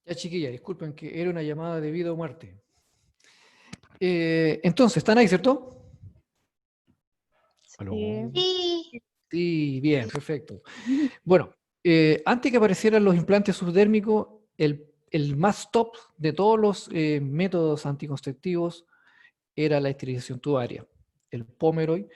Ya, chiquilla, disculpen que era una llamada de vida o muerte. Entonces, ¿están ahí, cierto? ¿Aló? Sí. Sí, Sí, bien, perfecto. Bueno, antes que aparecieran los implantes subdérmicos, el más top de todos los métodos anticonceptivos era la esterilización tubaria, el Pomeroy,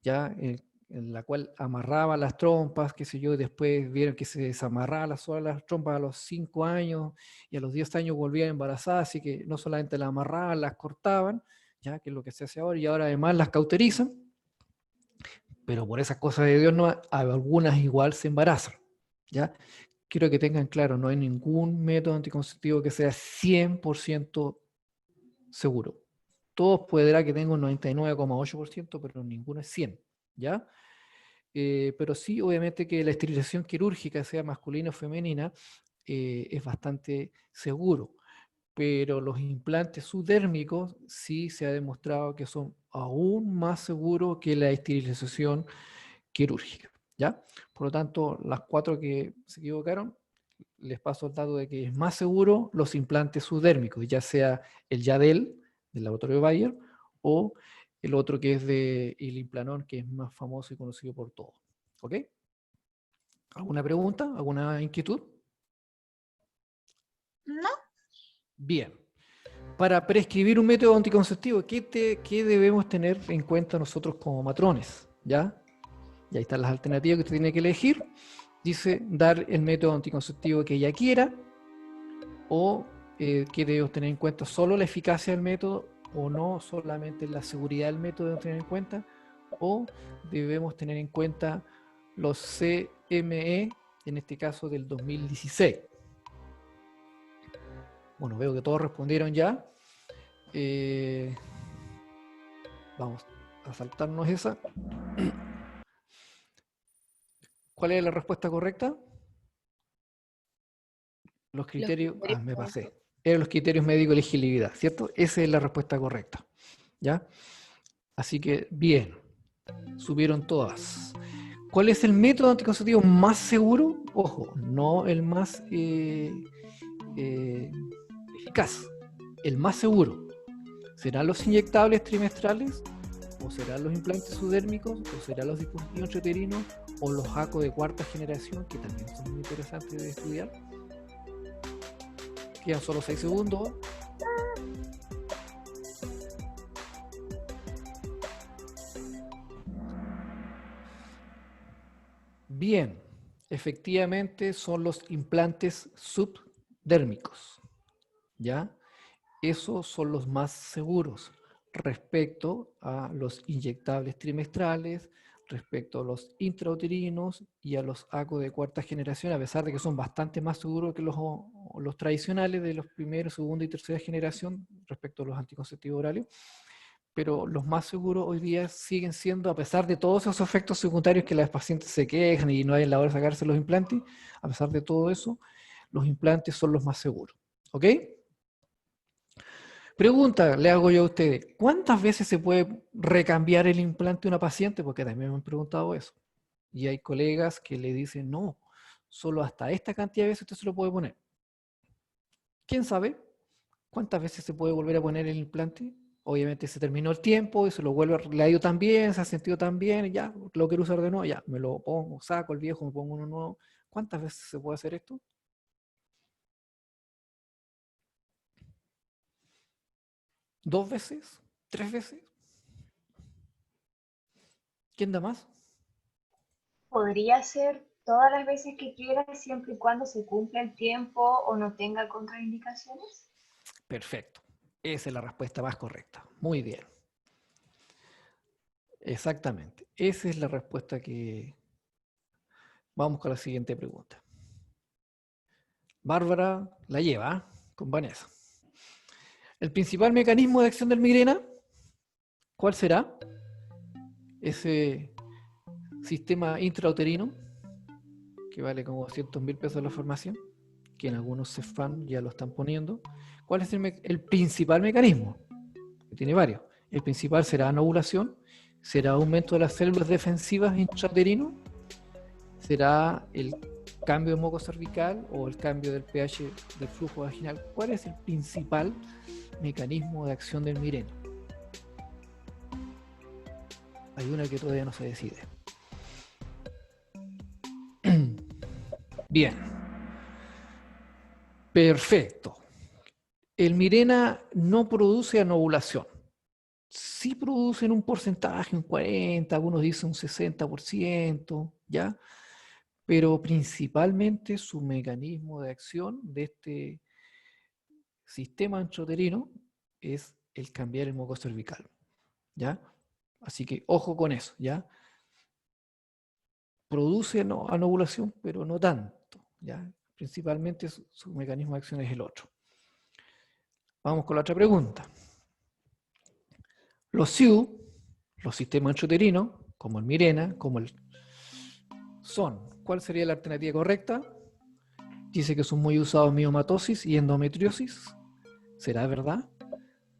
ya en la cual amarraba las trompas, qué sé yo, y después vieron que se desamarraba las trompas a los 5 años y a los 10 años volvían embarazadas, así que no solamente las amarraban, las cortaban, ya que es lo que se hace ahora, y ahora además las cauterizan, pero por esas cosas de Dios no, algunas igual se embarazan, ¿ya? Quiero que tengan claro, no hay ningún método anticonceptivo que sea 100% seguro. Todos puede que tenga un 99,8%, pero ninguno es 100, ¿ya? Pero sí, obviamente que la esterilización quirúrgica, sea masculina o femenina, es bastante seguro. Pero los implantes subdérmicos sí se ha demostrado que son aún más seguros que la esterilización quirúrgica, ¿ya? Por lo tanto, las 4 que se equivocaron, les paso el dato de que es más seguro los implantes subdérmicos, ya sea el Yadel del laboratorio Bayer o el otro que es de el Implanon, que es más famoso y conocido por todos. ¿Ok? ¿Alguna pregunta? ¿Alguna inquietud? ¿no? Bien. Para prescribir un método anticonceptivo, ¿qué debemos tener en cuenta nosotros como matrones? ¿Ya? Y ahí están las alternativas que usted tiene que elegir. Dice dar el método anticonceptivo que ella quiera, o que debemos tener en cuenta solo la eficacia del método, o no solamente la seguridad del método debemos tener en cuenta, o debemos tener en cuenta los CME, en este caso del 2016. Bueno, veo que todos respondieron ya. Vamos a saltarnos esa. ¿Cuál es la respuesta correcta? Los criterios, me pasé. Eran los criterios médicos de elegibilidad, ¿cierto? Esa es la respuesta correcta. ¿Ya? Así que, bien, subieron todas. ¿Cuál es el método anticonceptivo más seguro? Ojo, no el más eficaz, el más seguro. ¿Serán los inyectables trimestrales? ¿O serán los implantes subdérmicos? ¿O serán los dispositivos intrauterinos? ¿O los ACO de cuarta generación, que también son muy interesantes de estudiar? Quedan solo 6 segundos. Bien, efectivamente son los implantes subdérmicos, ¿ya? Esos son los más seguros respecto a los inyectables trimestrales, respecto a los intrauterinos y a los ACO de cuarta generación, a pesar de que son bastante más seguros que los tradicionales de los primeros, segunda y tercera generación respecto a los anticonceptivos orales. Pero los más seguros hoy día siguen siendo, a pesar de todos esos efectos secundarios que las pacientes se quejan y no hay en la hora de sacarse los implantes, a pesar de todo eso, los implantes son los más seguros. ¿Ok? Pregunta, le hago yo a ustedes, ¿cuántas veces se puede recambiar el implante de una paciente? Porque también me han preguntado eso. Y hay colegas que le dicen, no, solo hasta esta cantidad de veces usted se lo puede poner. ¿Quién sabe cuántas veces se puede volver a poner el implante? Obviamente se terminó el tiempo y se lo vuelve, le ha ido tan bien, se ha sentido tan bien, ya lo quiero usar de nuevo, ya me lo pongo, saco el viejo, me pongo uno nuevo. ¿Cuántas veces se puede hacer esto? ¿2 veces? ¿3 veces? ¿Quién da más? Podría ser todas las veces que quiera, siempre y cuando se cumpla el tiempo o no tenga contraindicaciones. Perfecto. Esa es la respuesta más correcta. Muy bien. Exactamente. Esa es la respuesta que... Vamos con la siguiente pregunta. Bárbara la lleva, ¿eh? Con Vanessa. ¿El principal mecanismo de acción del migrena? ¿Cuál será? Ese sistema intrauterino, que vale como 200.000 pesos en la farmacia, que en algunos CEFAM ya lo están poniendo. ¿Cuál es el principal mecanismo? Que tiene varios. El principal será anovulación, será aumento de las células defensivas intrauterino, será el cambio del moco cervical o el cambio del pH del flujo vaginal, ¿cuál es el principal mecanismo de acción del Mirena? Hay una que todavía no se decide. Bien. Perfecto. El Mirena no produce anovulación. Sí produce en un porcentaje, un 40, algunos dicen un 60%, ¿ya? Pero principalmente su mecanismo de acción de este sistema intrauterino es el cambiar el moco cervical, ¿ya? Así que ojo con eso, ¿ya? Produce anovulación, pero no tanto, ¿ya? Principalmente su mecanismo de acción es el otro. Vamos con la otra pregunta. Los SIU, los sistemas intrauterinos, como el Mirena, son. ¿Cuál sería la alternativa correcta? Dice que son muy usados en miomatosis y endometriosis. ¿Será verdad?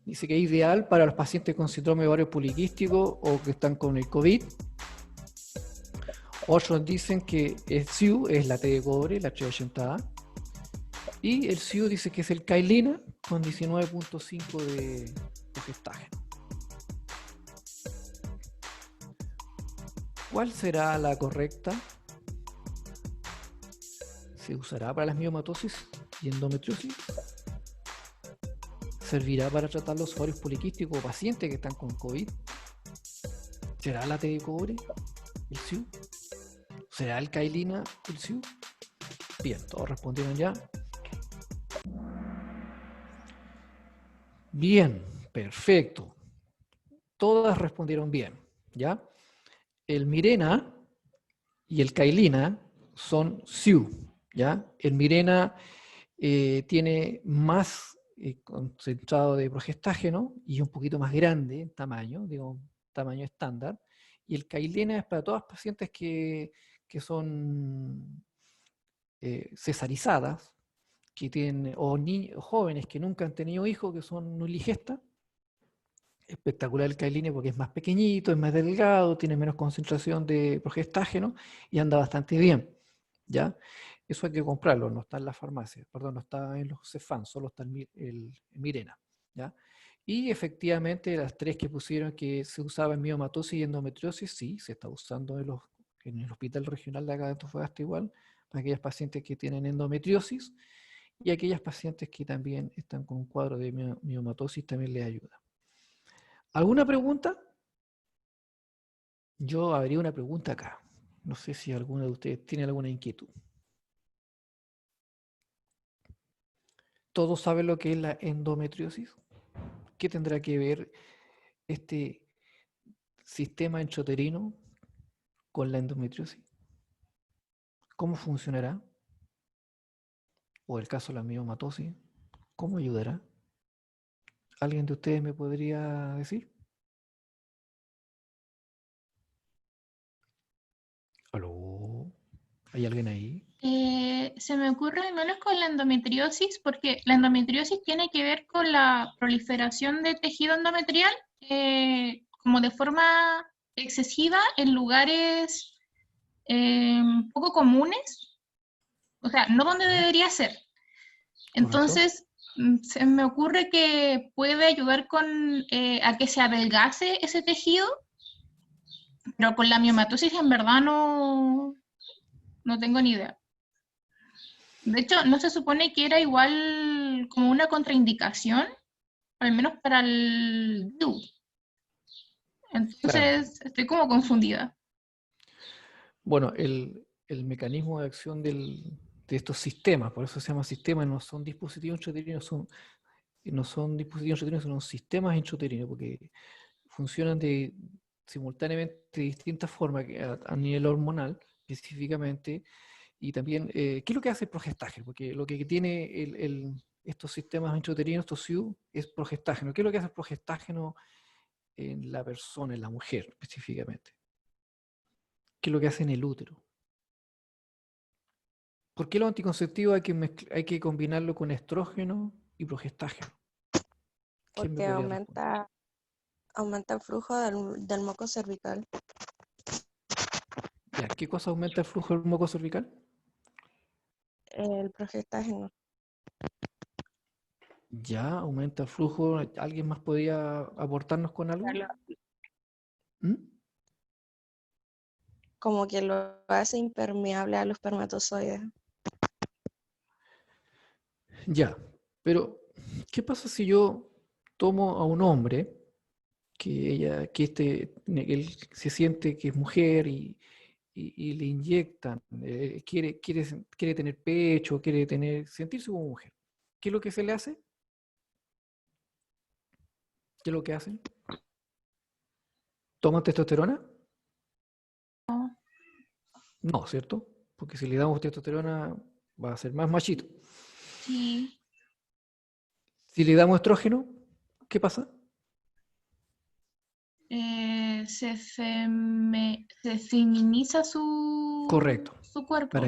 Dice que es ideal para los pacientes con síndrome de ovario poliquístico o que están con el COVID. Otros dicen que el SIU es la T de cobre, la 380A. Y el SIU dice que es el Cailina con 19.5 de gestágeno. ¿Cuál será la correcta? ¿Se usará para las miomatosis y endometriosis? ¿Servirá para tratar los ovarios poliquísticos o pacientes que están con COVID? ¿Será la T de cobre el SIU? ¿Será el Cailina el SIU? Bien, todos respondieron ya. Bien, perfecto. Todas respondieron bien, ¿ya? El Mirena y el Cailina son SIU, ¿ya? El Mirena tiene más concentrado de progestágeno y es un poquito más grande en tamaño, digo, tamaño estándar. Y el Cailina es para todas las pacientes que son cesarizadas, que tienen, o jóvenes que nunca han tenido hijos, que son nuligestas. Espectacular el Cailina porque es más pequeñito, es más delgado, tiene menos concentración de progestágeno y anda bastante bien, ¿ya? Eso hay que comprarlo, no está en la farmacia, perdón, no está en los Cefam, solo está el Mirena, ¿ya? Y efectivamente las tres que pusieron que se usaba en miomatosis y endometriosis, sí, se está usando en el hospital regional de acá de Antofagasta igual, para aquellas pacientes que tienen endometriosis y aquellas pacientes que también están con un cuadro de miomatosis también les ayuda. ¿Alguna pregunta? Yo habría una pregunta acá. No sé si alguno de ustedes tiene alguna inquietud. ¿Todos saben lo que es la endometriosis? ¿Qué tendrá que ver este sistema intrauterino con la endometriosis? ¿Cómo funcionará? O el caso de la miomatosis, ¿cómo ayudará? ¿Alguien de ustedes me podría decir? ¿Aló? ¿Hay alguien ahí? Se me ocurre al menos con la endometriosis, porque la endometriosis tiene que ver con la proliferación de tejido endometrial como de forma excesiva en lugares poco comunes, o sea, no donde debería ser. Entonces, se me ocurre que puede ayudar a que se adelgace ese tejido, pero con la miomatosis en verdad no tengo ni idea. De hecho, no se supone que era igual como una contraindicación, al menos para el DIU. Claro. Entonces, estoy como confundida. Bueno, el mecanismo de acción de estos sistemas, por eso se llama sistemas, no son dispositivos intrauterinos, no son dispositivos intrauterinos, son sistemas intrauterinos, porque funcionan simultáneamente de distintas formas a nivel hormonal, específicamente, y también, ¿qué es lo que hace el progestágeno? Porque lo que tiene estos sistemas intrauterinos, estos SIU, es progestágeno. ¿Qué es lo que hace el progestágeno en la persona, en la mujer específicamente? ¿Qué es lo que hace en el útero? ¿Por qué los anticonceptivos hay que combinarlo con estrógeno y progestágeno? ¿Quién me Porque podría responder? aumenta el flujo del moco cervical. Ya, ¿qué cosa aumenta el flujo del moco cervical? el progestágeno. Ya, aumenta el flujo. ¿Alguien más podría aportarnos con algo? ¿Mm? Como que lo hace impermeable a los espermatozoides. Ya, pero ¿qué pasa si yo tomo a un hombre él se siente que es mujer y le inyectan, quiere tener pecho, sentirse como mujer? ¿Qué es lo que se le hace? ¿Qué es lo que hacen? ¿Toman testosterona? No, ¿cierto? Porque si le damos testosterona va a ser más machito. Sí. Si le damos estrógeno, ¿qué pasa? Se feminiza Correcto. su cuerpo.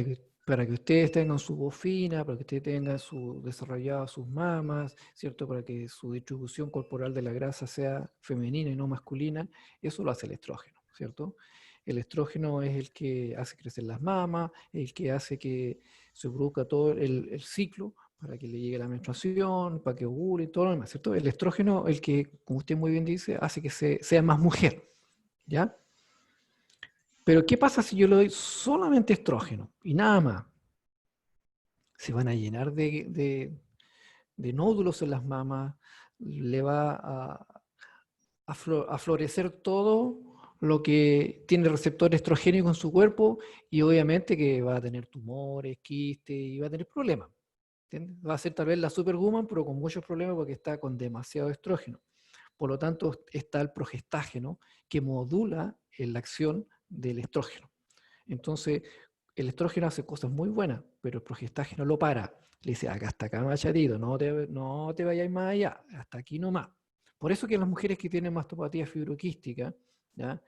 Para que ustedes tengan su voz fina, para que ustedes tengan desarrolladas sus mamas, ¿cierto? Para que su distribución corporal de la grasa sea femenina y no masculina, eso lo hace el estrógeno, ¿cierto? El estrógeno es el que hace crecer las mamas, el que hace que se produzca todo el ciclo para que le llegue la menstruación, para que ovule y todo lo demás, ¿cierto? El estrógeno, el que, como usted muy bien dice, hace que sea más mujer, ¿ya? Pero ¿qué pasa si yo le doy solamente estrógeno y nada más? Se van a llenar de nódulos en las mamas, le va a florecer todo lo que tiene receptor estrogénico en su cuerpo y obviamente que va a tener tumores, quistes y va a tener problemas. ¿Entiendes? Va a ser tal vez la superwoman, pero con muchos problemas porque está con demasiado estrógeno. Por lo tanto, está el progestágeno que modula la acción del estrógeno. Entonces, el estrógeno hace cosas muy buenas, pero el progestágeno lo para. Le dice, acá hasta acá machatito, no te vayáis más allá, hasta aquí nomás. Por eso que las mujeres que tienen mastopatía fibroquística, ¿ya?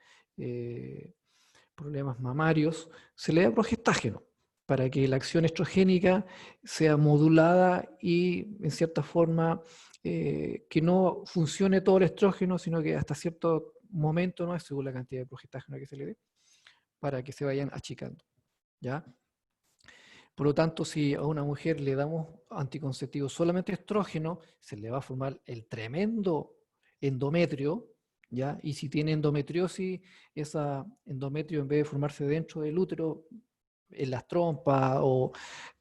Problemas mamarios, se le da progestágeno para que la acción estrogénica sea modulada y, en cierta forma, que no funcione todo el estrógeno, sino que hasta cierto momento, ¿no? Según la cantidad de progestágeno que se le dé, para que se vayan achicando, ¿ya? Por lo tanto, si a una mujer le damos anticonceptivo solamente estrógeno, se le va a formar el tremendo endometrio, ¿ya? Y si tiene endometriosis, esa endometrio en vez de formarse dentro del útero, en las trompas o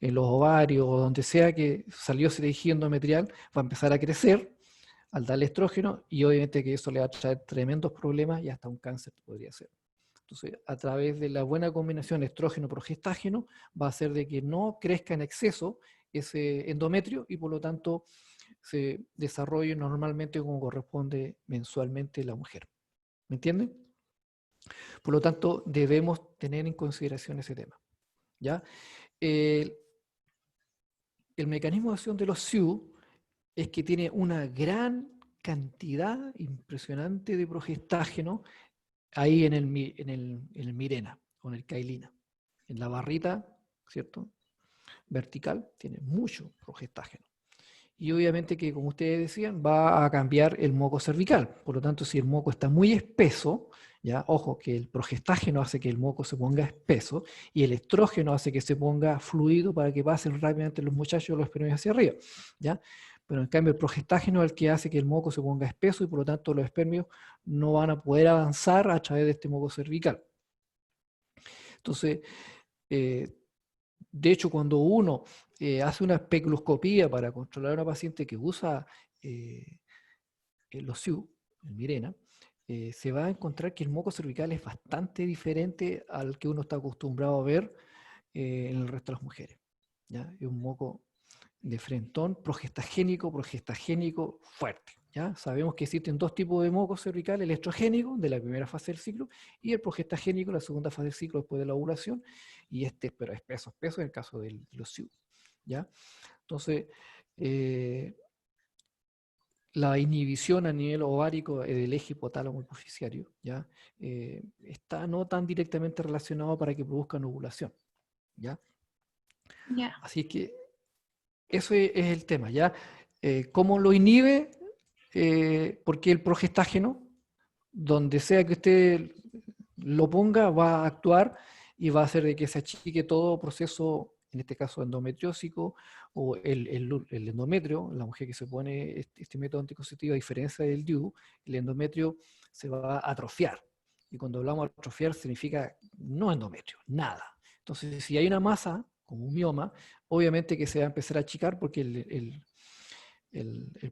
en los ovarios o donde sea que salió ese tejido endometrial, va a empezar a crecer al darle estrógeno y obviamente que eso le va a traer tremendos problemas y hasta un cáncer podría ser. Entonces, a través de la buena combinación estrógeno-progestágeno, va a hacer de que no crezca en exceso ese endometrio y por lo tanto se desarrolle normalmente como corresponde mensualmente la mujer. ¿Me entienden? Por lo tanto, debemos tener en consideración ese tema. ¿Ya? El mecanismo de acción de los SIU es que tiene una gran cantidad impresionante de progestágeno ahí en el mirena o en el cailina. En la barrita, ¿cierto? Vertical, tiene mucho progestágeno. Y obviamente que, como ustedes decían, va a cambiar el moco cervical. Por lo tanto, si el moco está muy espeso, ya, ojo, que el progestágeno hace que el moco se ponga espeso y el estrógeno hace que se ponga fluido para que pasen rápidamente los muchachos los espermios hacia arriba, ¿ya? Pero en cambio el progestágeno es el que hace que el moco se ponga espeso y por lo tanto los espermios no van a poder avanzar a través de este moco cervical. Entonces, de hecho, cuando uno hace una especuloscopía para controlar a una paciente que usa los SIU, el Mirena, se va a encontrar que el moco cervical es bastante diferente al que uno está acostumbrado a ver en el resto de las mujeres. ¿Ya? Es un moco de frentón progestagénico fuerte. ¿Ya? Sabemos que existen dos tipos de moco cervical, el estrogénico de la primera fase del ciclo y el progestagénico, la segunda fase del ciclo después de la ovulación, y pero espeso en el caso de los SIU. ¿Ya? Entonces, la inhibición a nivel ovárico del eje hipotálamo hipofisiario, ¿ya? Está no tan directamente relacionado para que produzcan ovulación, ¿ya? Ya. Así que eso es el tema, ¿ya? ¿Cómo lo inhibe? Porque el progestágeno, donde sea que usted lo ponga, va a actuar y va a hacer de que se achique todo proceso en este caso endometriósico, o el endometrio, la mujer que se pone este método anticonceptivo, a diferencia del DIU, el endometrio se va a atrofiar. Y cuando hablamos de atrofiar significa no endometrio, nada. Entonces, si hay una masa, como un mioma, obviamente que se va a empezar a achicar porque el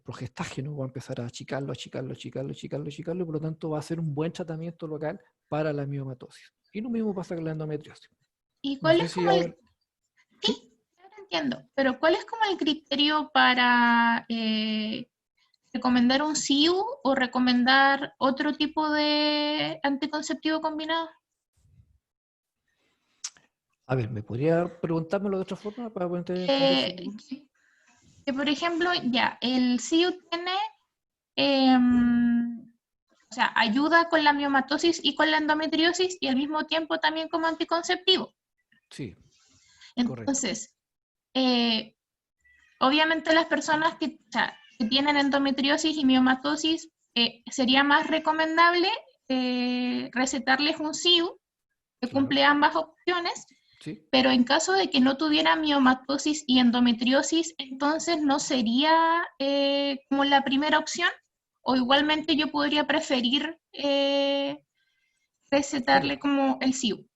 progestágeno va a empezar a achicarlo, y por lo tanto va a ser un buen tratamiento local para la miomatosis. Y lo mismo pasa con la endometriosis. ¿Y No cuál sé es si como ahora... el... Sí, ahora entiendo, pero ¿cuál es como el criterio para recomendar un SIU o recomendar otro tipo de anticonceptivo combinado? A ver, ¿me podría preguntármelo de otra forma para poder entender su pregunta? Que, por ejemplo, ya, el SIU tiene, o sea, ayuda con la miomatosis y con la endometriosis y al mismo tiempo también como anticonceptivo. Sí, correcto. Entonces, obviamente las personas que, o sea, que tienen endometriosis y miomatosis, sería más recomendable recetarles un SIU que Claro, cumple ambas opciones, sí. pero en caso de que no tuviera miomatosis y endometriosis, entonces no sería como la primera opción, o igualmente yo podría preferir recetarle Claro. como el SIU.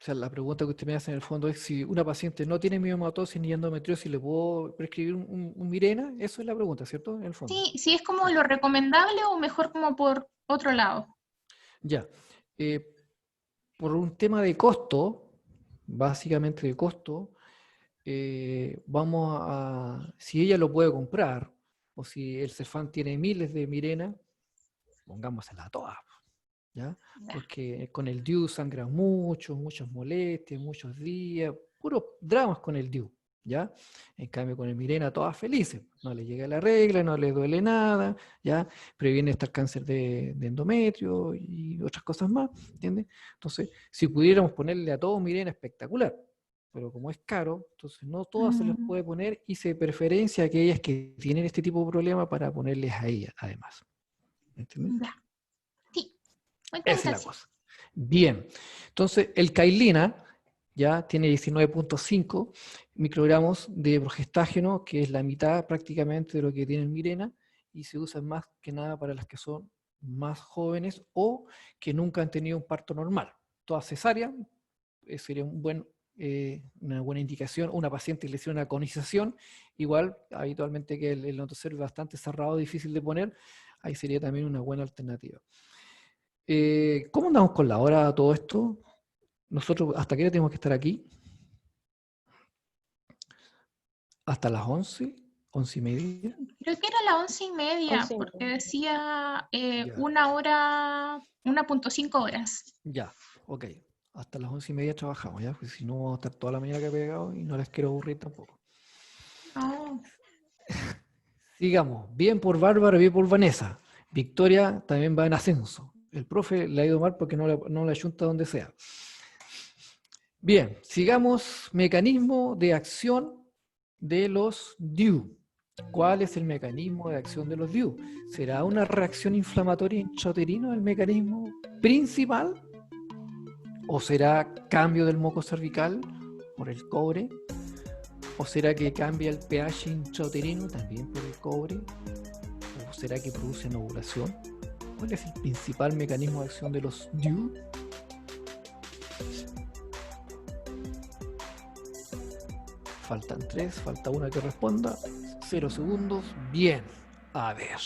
O sea, la pregunta que usted me hace en el fondo es si una paciente no tiene miomatosis ni endometriosis, ¿le puedo prescribir un Mirena? Eso es la pregunta, ¿cierto? En el fondo. Sí, sí es como Sí. lo recomendable o mejor como por otro lado. Ya. Eh, por un tema de costo, básicamente de costo, si ella lo puede comprar, o si el Cefam tiene miles de Mirena, pongámosela a todas, ¿ya? Ya. Porque con el DIU sangra mucho, muchas molestias, muchos días, puros dramas con el DIU, ¿ya? En cambio con el Mirena todas felices, no le llega la regla, no le duele nada, ¿ya? Previene estar cáncer de endometrio y otras cosas más, ¿entiendes? Entonces, si pudiéramos ponerle a todo Mirena, espectacular, pero como es caro, entonces no todas se les Mm, puede poner y se preferencia a aquellas que tienen este tipo de problema para ponerles a ellas, además, ¿entiendes? ya. Sí, muchas Esa es la gracias. cosa. Bien, entonces el Cailina ya tiene 19.5 microgramos de progestágeno, que es la mitad prácticamente de lo que tiene el Mirena, y se usa más que nada para las que son más jóvenes o que nunca han tenido un parto normal. Toda cesárea sería una buena indicación. Una paciente que le hicieron una conización, igual habitualmente que el endosservio es bastante cerrado, difícil de poner, ahí sería también una buena alternativa. ¿Cómo andamos con la hora todo esto? Nosotros, ¿hasta qué hora tenemos que estar aquí? ¿Hasta las 11? ¿11:30? Creo que era las 11:30, 11:30. porque decía Ya, 1 hora, 1.5 horas. ya, ok. Hasta las 11:30 trabajamos, ¿ya? Porque si no vamos a estar toda la mañana que pegado y no les quiero aburrir tampoco. No, Sigamos. Bien por Bárbara, bien por Vanessa. Victoria también va en ascenso. El profe le ha ido mal porque no la ayunta donde sea. Bien, sigamos. Mecanismo de acción de los DIU. ¿Cuál es el mecanismo de acción de los DIU? ¿Será una reacción inflamatoria intrauterina el mecanismo principal? ¿O será cambio del moco cervical por el cobre? ¿O será que cambia el pH intrauterino también por el cobre? ¿O será que produce ovulación? ¿Cuál es el principal mecanismo de acción de los DIU? Faltan 3, falta una que responda. 0 segundos. Bien. A ver.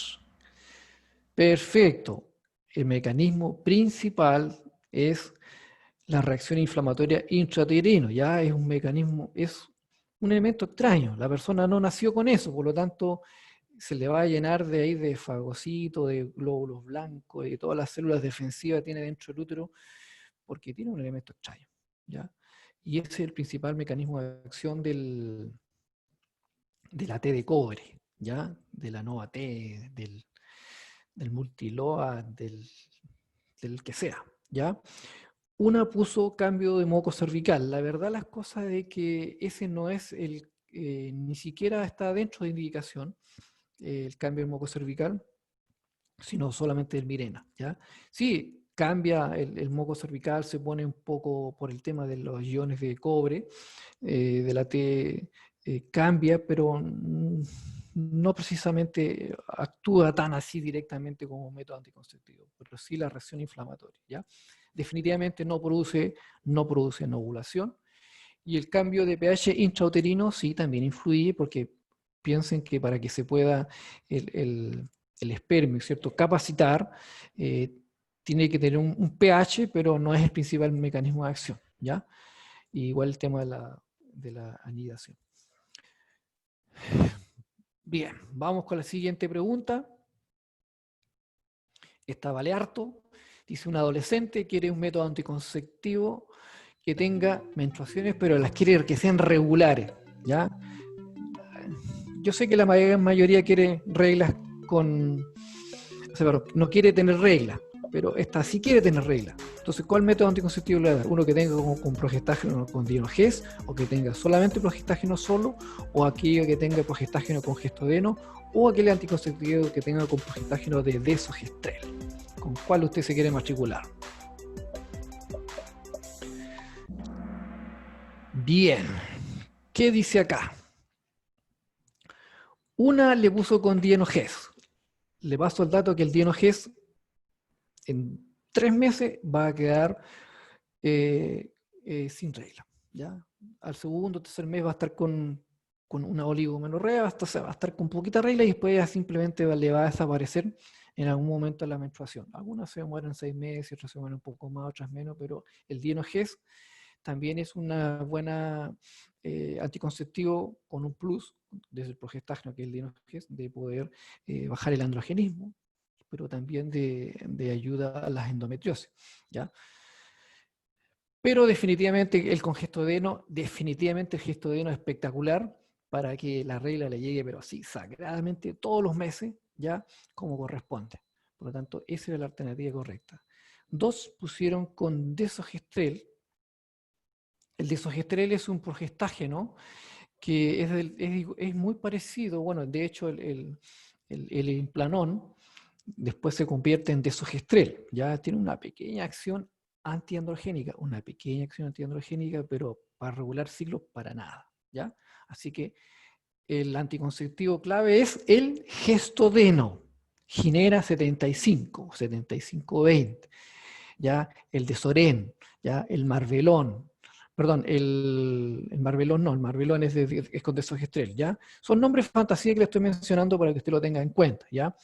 Perfecto. El mecanismo principal es la reacción inflamatoria intrauterino. Ya es un mecanismo, es un elemento extraño. La persona no nació con eso, por lo tanto se le va a llenar de ahí de fagocitos, de glóbulos blancos, de todas las células defensivas que tiene dentro del útero, porque tiene un elemento extraño. ¿Ya? Y ese es el principal mecanismo de acción de la T de cobre, ¿ya? De la Nova T, del Multiloa, del que sea, ¿ya? Una puso cambio de moco cervical. La verdad las cosas de que ese no es ni siquiera está dentro de indicación, el cambio de moco cervical, sino solamente el Mirena, ¿ya? Sí, cambia, el moco cervical se pone un poco por el tema de los iones de cobre, de la T cambia, pero no precisamente actúa tan así directamente como un método anticonceptivo, pero sí la reacción inflamatoria, ¿ya? Definitivamente no produce ovulación. Y el cambio de pH intrauterino sí también influye, porque piensen que para que se pueda el espermio, ¿cierto?, capacitar, tiene que tener un pH, pero no es el principal mecanismo de acción, ¿ya? Y igual el tema de la anidación. Bien, vamos con la siguiente pregunta. Esta vale harto. Dice: un adolescente quiere un método anticonceptivo que tenga menstruaciones, pero las quiere que sean regulares, ¿ya? Yo sé que la mayoría quiere reglas con... O sea, perdón, no quiere tener reglas, pero esta sí quiere tener reglas. Entonces, ¿cuál método anticonceptivo le va a dar? ¿Uno que tenga con progestágeno con Dienogés, o que tenga solamente progestágeno solo, o aquello que tenga progestágeno con gestodeno, o aquel anticonceptivo que tenga con progestágeno de desogestrel? ¿Con cuál usted se quiere matricular? Bien, ¿qué dice acá? Una le puso con Dienogés. Le paso el dato que el Dienogés en 3 meses va a quedar sin regla, ¿ya? Al segundo o tercer mes va a estar con una oligomenorrea, va a estar con poquita regla, y después ya simplemente le va a desaparecer en algún momento la menstruación. Algunas se mueren 6 meses, otras se mueren un poco más, otras menos, pero el Dienogés también es una buena anticonceptivo con un plus desde el progestágeno, que es el Dienogés, de poder bajar el androgenismo, pero también de ayuda a las endometriosis, ¿ya? Pero definitivamente el gestodeno es espectacular para que la regla le llegue, pero así, sagradamente, todos los meses, ¿ya? Como corresponde. Por lo tanto, esa era la alternativa correcta. 2 pusieron con desogestrel. El desogestrel es un progestágeno que es muy parecido, bueno, de hecho el implanón después se convierte en desogestrel, ya tiene una pequeña acción antiandrogénica, pero para regular ciclos para nada, ¿ya? Así que el anticonceptivo clave es el gestodeno, Ginera 75, 75-20, ¿ya? El Desoren, ¿ya? El Marvelón, perdón, el Marvelón no, el Marvelón es con desogestrel, ¿ya? Son nombres fantasía que le estoy mencionando para que usted lo tenga en cuenta, ¿ya?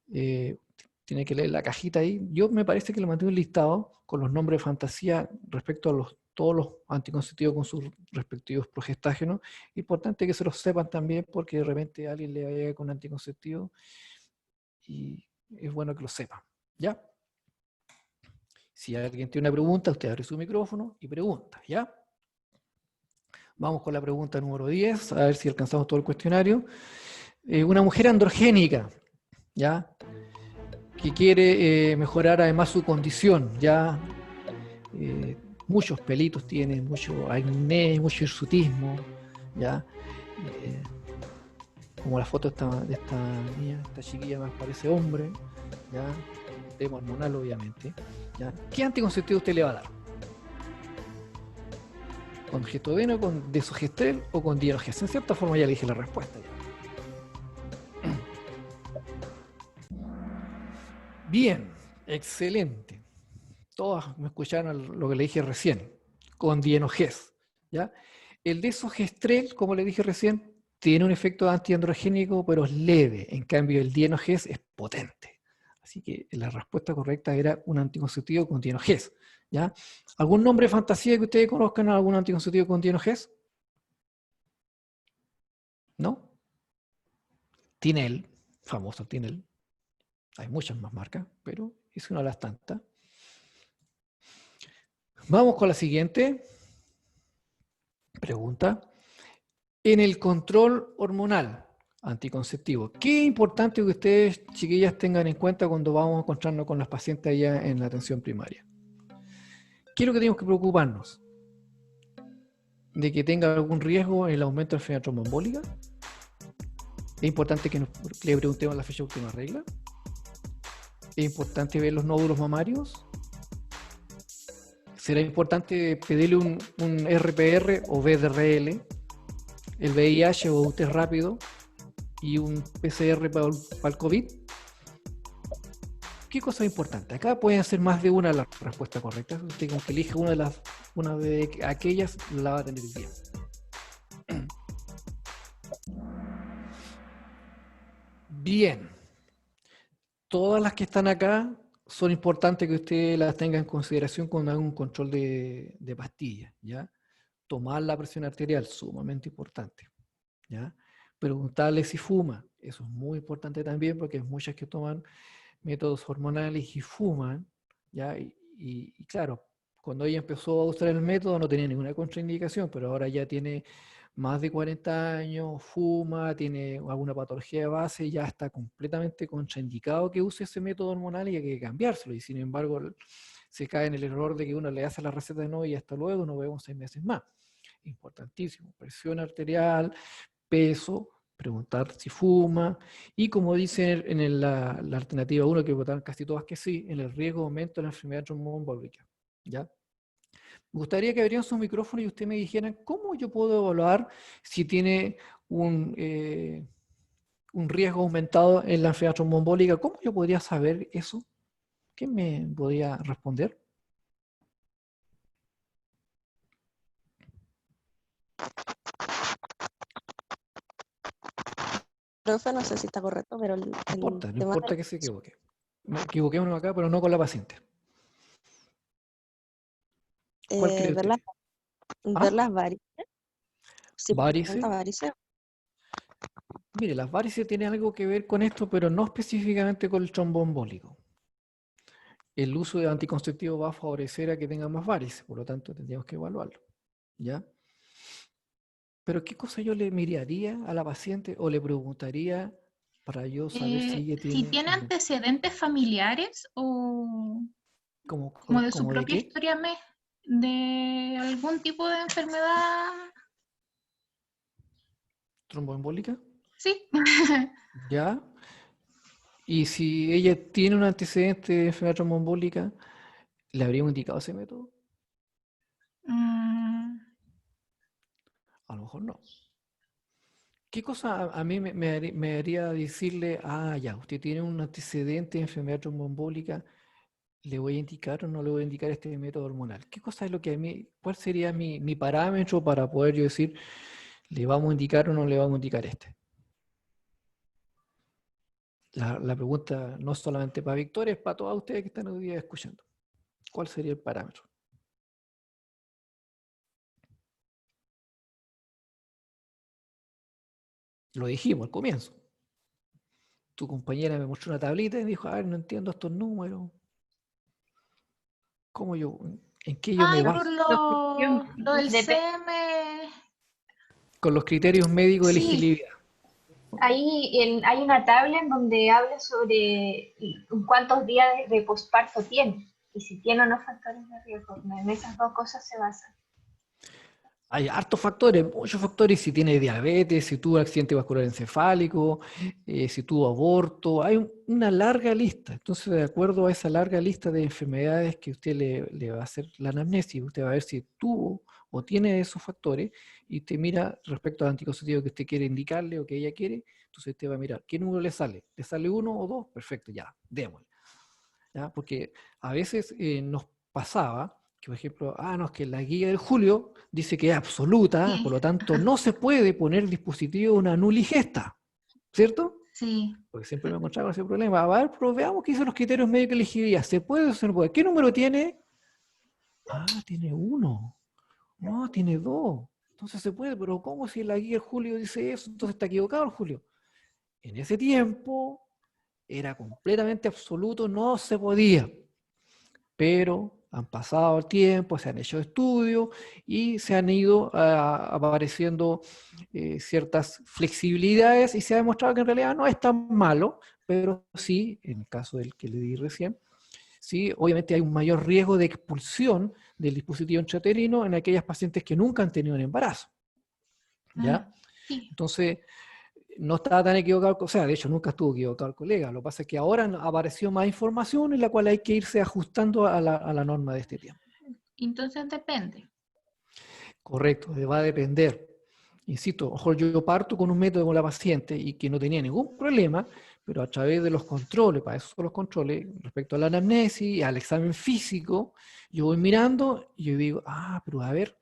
Tiene que leer la cajita ahí. Yo me parece que le mandé un listado con los nombres de fantasía respecto a todos los anticonceptivos con sus respectivos progestágenos. Importante que se los sepan también, porque de repente a alguien le va a llegar con un anticonceptivo y es bueno que lo sepan, ¿ya? Si alguien tiene una pregunta, usted abre su micrófono y pregunta, ¿ya? Vamos con la pregunta número 10, a ver si alcanzamos todo el cuestionario. Una mujer androgénica, ¿ya? Que quiere mejorar además su condición, ¿ya? Muchos pelitos tiene, mucho acné, mucho hirsutismo, ¿ya? Como la foto de esta niña, esta chiquilla más parece hombre, ¿ya? Tema hormonal, obviamente, ¿ya? ¿Qué anticonceptivo usted le va a dar? ¿Con gestodeno, con desogestrel o con Dienogés? En cierta forma ya le dije la respuesta, ya. Bien, excelente. Todas me escucharon lo que le dije recién, con Dienogés, ¿ya? El desogestrel, como le dije recién, tiene un efecto antiandrogénico, pero es leve. En cambio, el Dienogés es potente. Así que la respuesta correcta era un anticonceptivo con Dienogés, ¿ya? ¿Algún nombre de fantasía que ustedes conozcan, algún anticonceptivo con Dienogés? ¿No? Tinel, famoso Tinel. Hay muchas más marcas, pero es una de las tantas. Vamos con la siguiente pregunta. En el control hormonal anticonceptivo, ¿qué es importante que ustedes, chiquillas, tengan en cuenta cuando vamos a encontrarnos con las pacientes allá en la atención primaria? ¿Qué es lo que tenemos que preocuparnos? ¿De que tenga algún riesgo en el aumento de la enfermedad tromboembólica? ¿Es importante que le preguntemos la fecha de última regla? ¿Es importante ver los nódulos mamarios? será importante pedirle un RPR o VDRL, el VIH o test rápido y un PCR para el COVID. ¿Qué cosa es importante? Acá pueden ser más de una las respuestas correctas. Usted con que elija una de aquellas la va a tener bien. Bien. Todas las que están acá son importantes que usted las tenga en consideración cuando haga un control de pastillas, ¿ya? Tomar la presión arterial, sumamente importante, ¿ya? Preguntarle si fuma, eso es muy importante también porque hay muchas que toman métodos hormonales y fuman, ¿ya? Y claro, cuando ella empezó a usar el método no tenía ninguna contraindicación, pero ahora ya tiene más de 40 años, fuma, tiene alguna patología de base, ya está completamente contraindicado que use ese método hormonal y hay que cambiárselo. Y sin embargo, se cae en el error de que uno le hace la receta de nuevo y hasta luego, nos vemos 6 meses más. Importantísimo. Presión arterial, peso, preguntar si fuma, y como dice la alternativa 1, que votaron casi todas que sí, en el riesgo de aumento de la enfermedad tromboembólica, ¿ya? Me gustaría que abrieran su micrófono y usted me dijera cómo yo puedo evaluar si tiene un riesgo aumentado en la enfermedad tromboembólica. ¿Cómo yo podría saber eso? ¿Quién me podría responder? Profe, no sé si está correcto, pero el No tema importa que se equivoque. Me equivoquémonos acá, pero no con la paciente. ¿Cuál cree ver usted? ver las varices. Si ¿Varices? presenta varices. Mire, las varices tienen algo que ver con esto, pero no específicamente con el tromboembólico. El uso de anticonceptivos va a favorecer a que tenga más varices, por lo tanto tendríamos que evaluarlo, ¿ya? Pero ¿qué cosa yo le miraría a la paciente o le preguntaría para yo saber si ella Si tiene tiene antecedentes familiares o como de su ¿como de propia qué? historia de algún tipo de enfermedad. ¿Tromboembólica? Sí. ¿Ya? Y si ella tiene un antecedente de enfermedad tromboembólica, ¿le habríamos indicado ese método? Mm, A lo mejor no. ¿Qué cosa a mí me haría decirle, ya, usted tiene un antecedente de enfermedad tromboembólica, le voy a indicar o no le voy a indicar este método hormonal? ¿Qué cosa es lo que a mí, cuál sería mi parámetro para poder yo decir, le vamos a indicar o no le vamos a indicar este? La pregunta no es solamente para Victoria, es para todos ustedes que están hoy día escuchando. ¿Cuál sería el parámetro? Lo dijimos al comienzo. Tu compañera me mostró una tablita y me dijo, a ver, no entiendo estos números. ¿Cómo yo, en qué yo me Ay, baso? por lo del CM. Con los criterios médicos de Sí, elegibilidad. Hay una tabla en donde habla sobre cuántos días de posparto tiene y si tiene o no factores de riesgo. En esas dos cosas se basan. Hay hartos factores, muchos factores, si tiene diabetes, si tuvo accidente vascular encefálico, si tuvo aborto, hay una larga lista. Entonces, de acuerdo a esa larga lista de enfermedades que usted le va a hacer la anamnesis, usted va a ver si tuvo o tiene esos factores y te mira respecto al anticonceptivo que usted quiere indicarle o que ella quiere, entonces usted va a mirar, ¿qué número le sale? ¿Le sale 1 o 2? Perfecto, ya, démosle. ¿Ya? Porque a veces nos pasaba que, por ejemplo, no, es que la guía del Julio dice que es absoluta, por sí, lo tanto no se puede poner dispositivo una nuligesta, ¿cierto? sí. Porque siempre me encontraba con ese problema. A ver, pero veamos qué dicen los criterios médicos de elegibilidad. ¿Se puede o se no puede? ¿Qué número tiene? Tiene 1. No, tiene 2. Entonces se puede, pero ¿cómo si la guía del Julio dice eso? Entonces está equivocado el Julio. En ese tiempo era completamente absoluto, no se podía. Pero han pasado el tiempo, se han hecho estudios y se han ido apareciendo ciertas flexibilidades y se ha demostrado que en realidad no es tan malo, pero sí, en el caso del que le di recién, sí, obviamente hay un mayor riesgo de expulsión del dispositivo intrauterino en aquellas pacientes que nunca han tenido un embarazo. ¿Ya? Sí. Entonces, no estaba tan equivocado, o sea, de hecho nunca estuvo equivocado el colega, lo que pasa es que ahora apareció más información en la cual hay que irse ajustando a la norma de este tiempo. Entonces depende. Correcto, va a depender. Insisto, a lo mejor yo parto con un método con la paciente y que no tenía ningún problema, pero a través de los controles, para eso son los controles, respecto a la anamnesis, al examen físico, yo voy mirando y yo digo, pero a ver,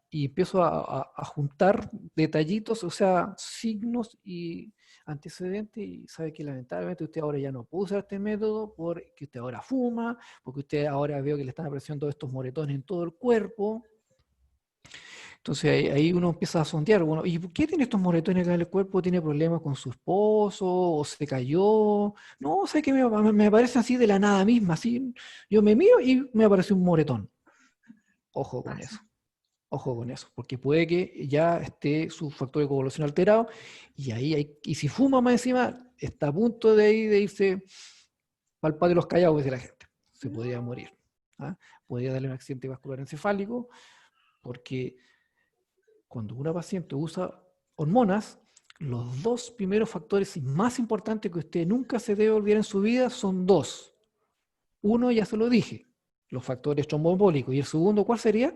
y empiezo a juntar detallitos, o sea, signos y antecedentes, y sabe que lamentablemente usted ahora ya no puede usar este método porque usted ahora fuma, porque usted ahora veo que le están apareciendo estos moretones en todo el cuerpo. Entonces ahí uno empieza a sondear, bueno, ¿y por qué tiene estos moretones acá en el cuerpo? ¿Tiene problemas con su esposo? ¿O se cayó? No, sé que me aparece así de la nada misma, así. Yo me miro y me aparece un moretón. Ojo con eso. Ojo con eso, porque puede que ya esté su factor de coagulación alterado y y si fuma más encima, está a punto de irse al patio de los callados, dice la gente. Se podría morir. Podría darle un accidente vascular encefálico, porque cuando una paciente usa hormonas, los dos primeros factores más importantes que usted nunca se debe olvidar en su vida son dos. Uno, ya se lo dije, los factores tromboembólicos. ¿Y el segundo cuál sería?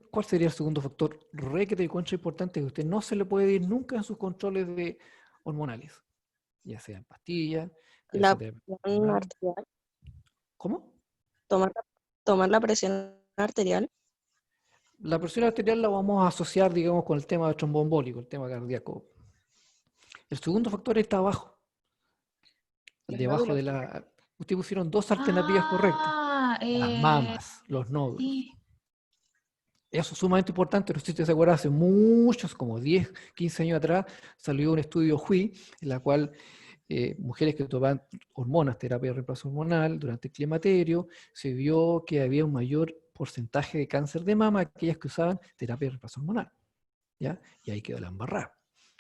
¿Cuál sería el segundo factor requete y contra importante que usted no se le puede ir nunca en sus controles hormonales? Ya sea en pastillas, ya La sea terapia presión hormonal. arterial, ¿Cómo? tomar la presión arterial. La presión arterial la vamos a asociar, digamos, con el tema tromboembólico, el tema cardíaco. El segundo factor está abajo, Los debajo nódulos. de la... Ustedes pusieron dos alternativas correctas. Las mamas, los nódulos. Sí. Eso es sumamente importante. No sé si usted se acuerda, hace muchos, como 10, 15 años atrás, salió un estudio WHI, en la cual mujeres que tomaban hormonas, terapia de reemplazo hormonal, durante el climaterio, se vio que había un mayor porcentaje de cáncer de mama aquellas que usaban terapia de reemplazo hormonal. ¿Ya? Y ahí quedó la embarrada.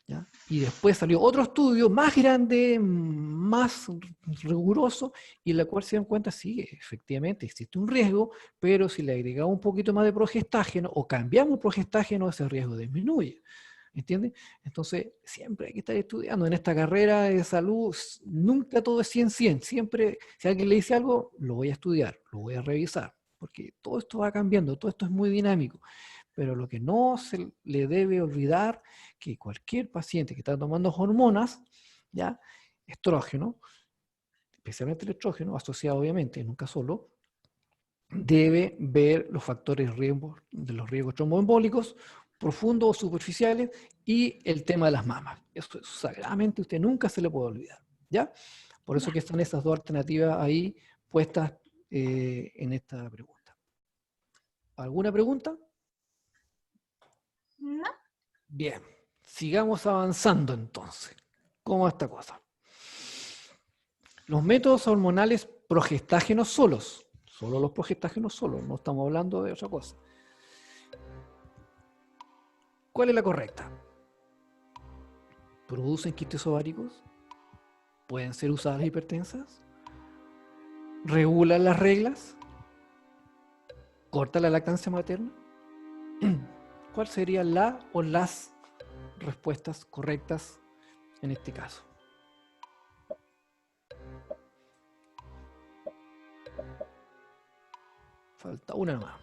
¿Ya? Y después salió otro estudio más grande, más riguroso, y en la cual se dan cuenta, sí, efectivamente existe un riesgo, pero si le agregamos un poquito más de progestágeno o cambiamos el progestágeno, ese riesgo disminuye. ¿Entiendes? Entonces, siempre hay que estar estudiando. En esta carrera de salud, nunca todo es 100-100. Siempre, si alguien le dice algo, lo voy a estudiar, lo voy a revisar, porque todo esto va cambiando, todo esto es muy dinámico. Pero lo que no se le debe olvidar, que cualquier paciente que está tomando hormonas, ¿ya? Estrógeno, especialmente el estrógeno, asociado obviamente, nunca solo, debe ver los factores de los riesgos tromboembólicos, profundos o superficiales, y el tema de las mamas. Eso sagradamente usted nunca se le puede olvidar, ¿ya? Por eso que están esas dos alternativas ahí puestas en esta pregunta. ¿Alguna pregunta? ¿No? Bien, sigamos avanzando entonces. ¿Cómo va esta cosa? Los métodos hormonales progestágenos solos, solo los progestágenos solos, no estamos hablando de otra cosa. ¿Cuál es la correcta? ¿Producen quistes ováricos? ¿Pueden ser usadas hipertensas? ¿Regulan las reglas? ¿Corta la lactancia materna? ¿Cuál sería la o las respuestas correctas en este caso? Falta una más.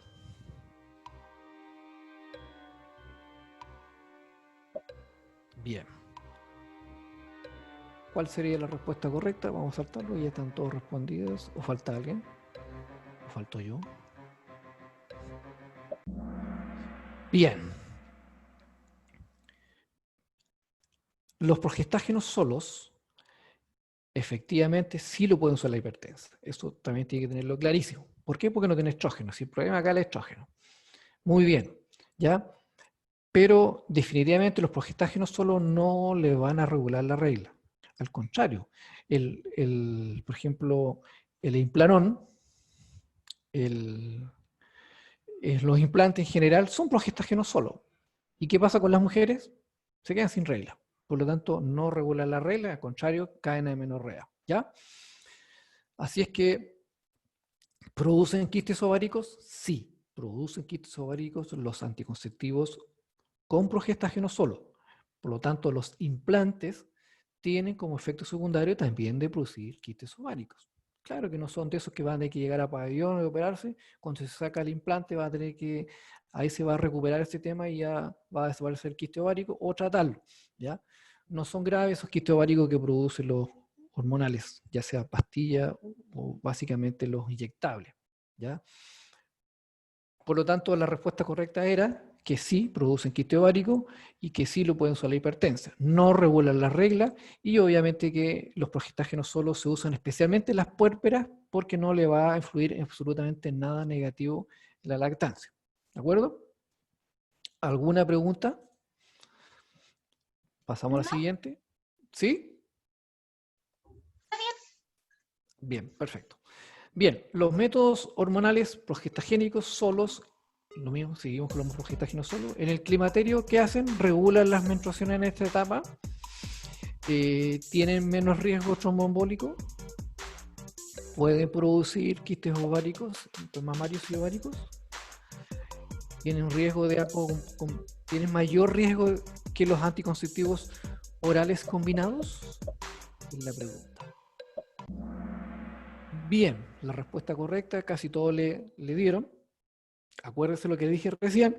Bien. ¿Cuál sería la respuesta correcta? Vamos a saltarlo, ya están todos respondidos. ¿O falta alguien? ¿O falto yo? Bien. Los progestágenos solos, efectivamente, sí lo pueden usar la hipertensa. Eso también tiene que tenerlo clarísimo. ¿Por qué? Porque no tiene estrógeno. Si el problema acá es el estrógeno. Muy bien, ¿ya? Pero definitivamente los progestágenos solos no le van a regular la regla. Al contrario, por ejemplo, el implanón, los implantes en general son progestágenos solos. ¿Y qué pasa con las mujeres? Se quedan sin regla. Por lo tanto, no regulan la regla, al contrario, caen en menorrea. ¿Ya? Así es que, ¿producen quistes ováricos? Sí, producen quistes ováricos los anticonceptivos con progestágeno solo. Por lo tanto, los implantes tienen como efecto secundario también de producir quistes ováricos. Claro que no son de esos que van a tener que llegar a pabellón y operarse. Cuando se saca el implante va a tener que, ahí se va a recuperar este tema y ya va a desaparecer el quiste ovárico o tratarlo, ¿ya? No son graves esos quistes ováricos que producen los hormonales, ya sea pastilla o básicamente los inyectables, ¿ya? Por lo tanto, la respuesta correcta era que sí producen quiste ovárico y que sí lo pueden usar la hipertensa. No regulan las reglas y obviamente que los progestágenos solo se usan especialmente en las puérperas porque no le va a influir absolutamente nada negativo en la lactancia. ¿De acuerdo? ¿Alguna pregunta? Pasamos a la siguiente. ¿Sí? Bien, perfecto. Bien, los métodos hormonales progestagénicos solos, lo mismo, seguimos con los progestágenos solos. En el climaterio, ¿qué hacen? Regulan las menstruaciones en esta etapa, tienen menos riesgo tromboembólico, pueden producir quistes ováricos, mamarios y ováricos, tienen un riesgo de tienen mayor riesgo que los anticonceptivos orales combinados. Es la pregunta. Bien, la respuesta correcta, casi todos le dieron. Acuérdense lo que dije recién,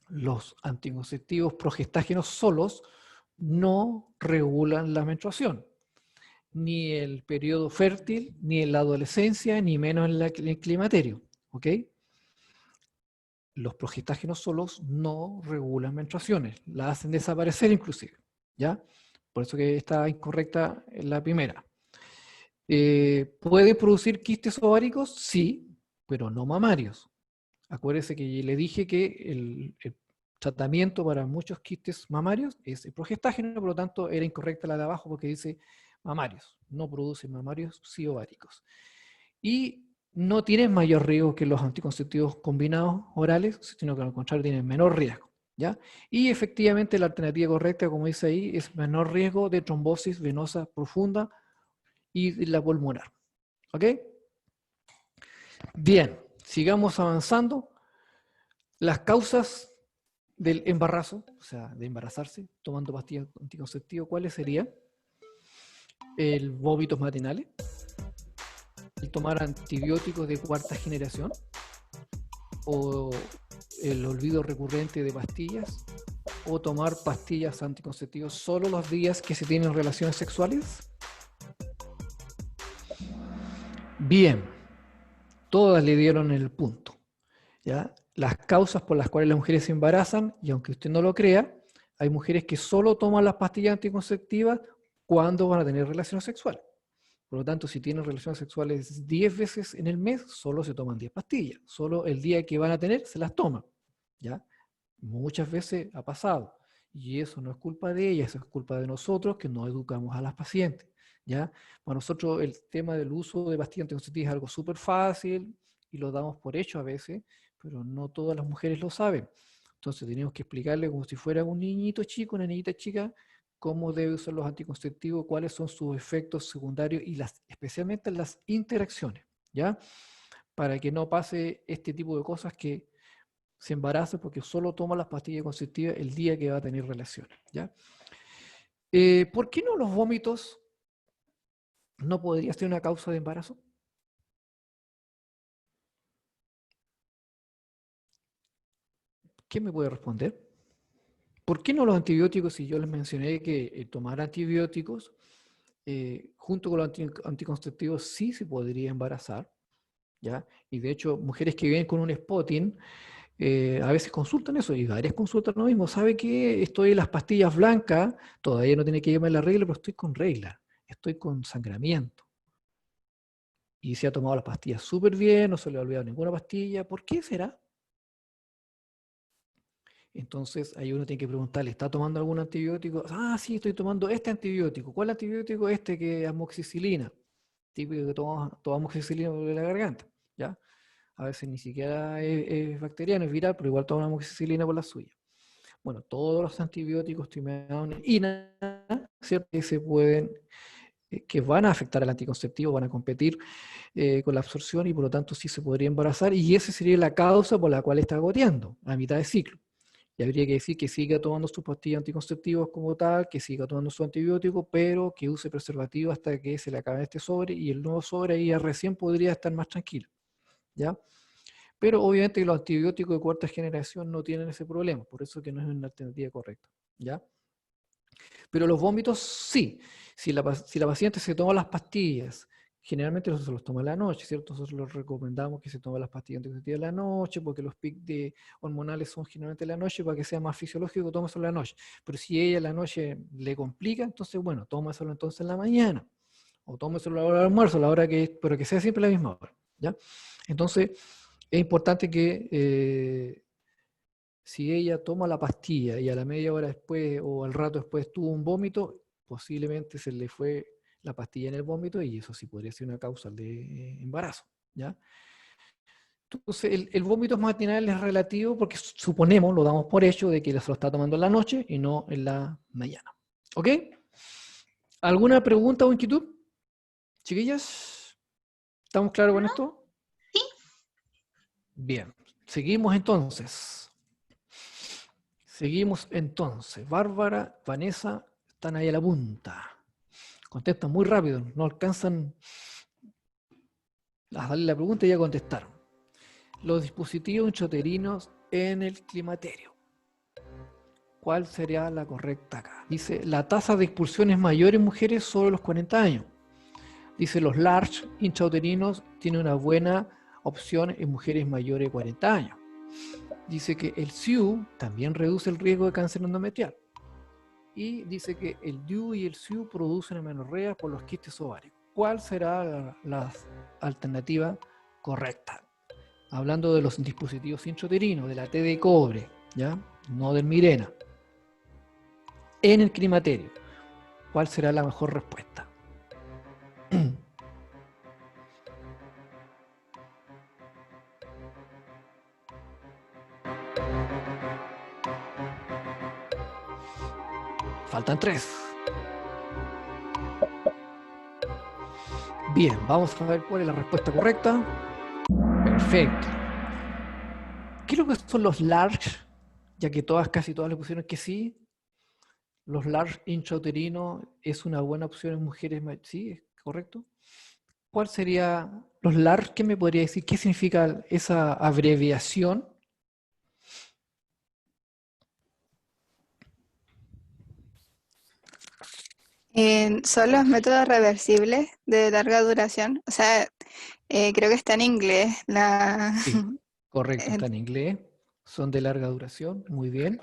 los anticonceptivos progestágenos solos no regulan la menstruación, ni el periodo fértil, ni en la adolescencia, ni menos en el climaterio, ¿ok? Los progestágenos solos no regulan menstruaciones, la hacen desaparecer inclusive, ¿ya? Por eso que está incorrecta la primera. ¿Puede producir quistes ováricos? Sí, pero no mamarios. Acuérdese que le dije que el tratamiento para muchos quistes mamarios es el progestágeno, por lo tanto era incorrecta la de abajo porque dice mamarios. No produce mamarios, sí ováricos. Y no tienen mayor riesgo que los anticonceptivos combinados orales, sino que al contrario tienen menor riesgo, ¿ya? Y efectivamente la alternativa correcta, como dice ahí, es menor riesgo de trombosis venosa profunda y de la pulmonar. ¿Ok? Bien, sigamos avanzando. Las causas del embarazo, o sea, de embarazarse, tomando pastillas anticonceptivas, ¿cuáles serían? El vómitos matinales, el tomar antibióticos de cuarta generación, o el olvido recurrente de pastillas, o tomar pastillas anticonceptivas solo los días que se tienen relaciones sexuales. Bien, todas le dieron el punto, ¿ya? Las causas por las cuales las mujeres se embarazan, y aunque usted no lo crea, hay mujeres que solo toman las pastillas anticonceptivas cuando van a tener relaciones sexuales. Por lo tanto, si tienen relaciones sexuales 10 veces en el mes, solo se toman 10 pastillas. Solo el día que van a tener se las toman, ¿ya? Muchas veces ha pasado. Y eso no es culpa de ellas, eso es culpa de nosotros que no educamos a las pacientes, ¿ya? Para nosotros el tema del uso de pastillas anticonceptivas es algo súper fácil y lo damos por hecho a veces, pero no todas las mujeres lo saben. Entonces tenemos que explicarle como si fuera un niñito chico, una niñita chica, cómo debe usar los anticonceptivos, cuáles son sus efectos secundarios y especialmente las interacciones, ¿ya? Para que no pase este tipo de cosas que se embaraza porque solo toma las pastillas anticonceptivas el día que va a tener relaciones, ¿ya? ¿Por qué no los vómitos no podría ser una causa de embarazo? ¿Quién me puede responder? ¿Por qué no los antibióticos? Si yo les mencioné que tomar antibióticos junto con los anticonceptivos sí se podría embarazar, ¿ya? Y de hecho, mujeres que viven con un spotting a veces consultan eso y varias consultan lo mismo. ¿Sabe qué? Estoy en las pastillas blancas, todavía no tiene que llevarme la regla, pero estoy con regla, estoy con sangramiento. Y se ha tomado las pastillas súper bien, no se le ha olvidado ninguna pastilla. ¿Por qué será? Entonces ahí uno tiene que preguntarle, ¿está tomando algún antibiótico? Ah, sí, estoy tomando este antibiótico. ¿Cuál antibiótico? Este que es amoxicilina. Típico que tomamos amoxicilina por la garganta, ¿ya? A veces ni siquiera es bacteriano, es viral, pero igual toma amoxicilina por la suya. Bueno, todos los antibióticos, y nada, ¿cierto? Que se pueden, que van a afectar al anticonceptivo, van a competir con la absorción y por lo tanto sí se podría embarazar y esa sería la causa por la cual está goteando a mitad de ciclo. Y habría que decir que siga tomando sus pastillas anticonceptivas como tal, que siga tomando su antibiótico, pero que use preservativo hasta que se le acabe este sobre, y el nuevo sobre ahí ya recién podría estar más tranquilo, ¿ya? Pero obviamente los antibióticos de cuarta generación no tienen ese problema, por eso que no es una alternativa correcta, ¿ya? Pero los vómitos sí. Si la paciente se toma las pastillas, generalmente se los toma en la noche, ¿cierto? Nosotros les recomendamos que se tomen las pastillas anticonceptivas en la noche, porque los picos hormonales son generalmente en la noche, para que sea más fisiológico, tómaselo en la noche. Pero si ella en la noche le complica, entonces, bueno, tómaselo entonces en la mañana, o tómaselo a la hora del almuerzo, pero que sea siempre a la misma hora, ¿ya? Entonces, es importante que si ella toma la pastilla y a la media hora después o al rato después tuvo un vómito, posiblemente se le fue la pastilla en el vómito, y eso sí podría ser una causa de embarazo, ¿ya? Entonces, el vómito matinal es relativo porque suponemos, lo damos por hecho, de que se lo está tomando en la noche y no en la mañana. ¿Ok? ¿Alguna pregunta o inquietud? Chiquillas, ¿estamos claros con esto? Sí. Bien, seguimos entonces. Bárbara, Vanessa, están ahí a la punta. Contestan muy rápido, no alcanzan a darle la pregunta y ya contestaron. Los dispositivos intrauterinos en el climaterio. ¿Cuál sería la correcta acá? Dice, la tasa de expulsión es mayor en mujeres sobre los 40 años. Dice, los large intrauterinos tienen una buena opción en mujeres mayores de 40 años. Dice que el SIU también reduce el riesgo de cáncer endometrial. Y dice que el DIU y el SIU producen amenorrea por los quistes ováricos. ¿Cuál será la alternativa correcta? Hablando de los dispositivos intrauterinos, de la T de cobre, ¿ya? No del Mirena. En el climaterio, ¿cuál será la mejor respuesta? Faltan 3. Bien, vamos a ver cuál es la respuesta correcta. Perfecto. ¿Qué es lo que son los large? Ya que casi todas le pusieron que sí. Los large intrauterinos es una buena opción en mujeres, sí, es correcto. ¿Cuál sería los large? ¿Qué me podría decir? ¿Qué significa esa abreviación? Son los métodos reversibles de larga duración. O sea, creo que está en inglés. Sí, correcto, está en inglés. Son de larga duración, muy bien.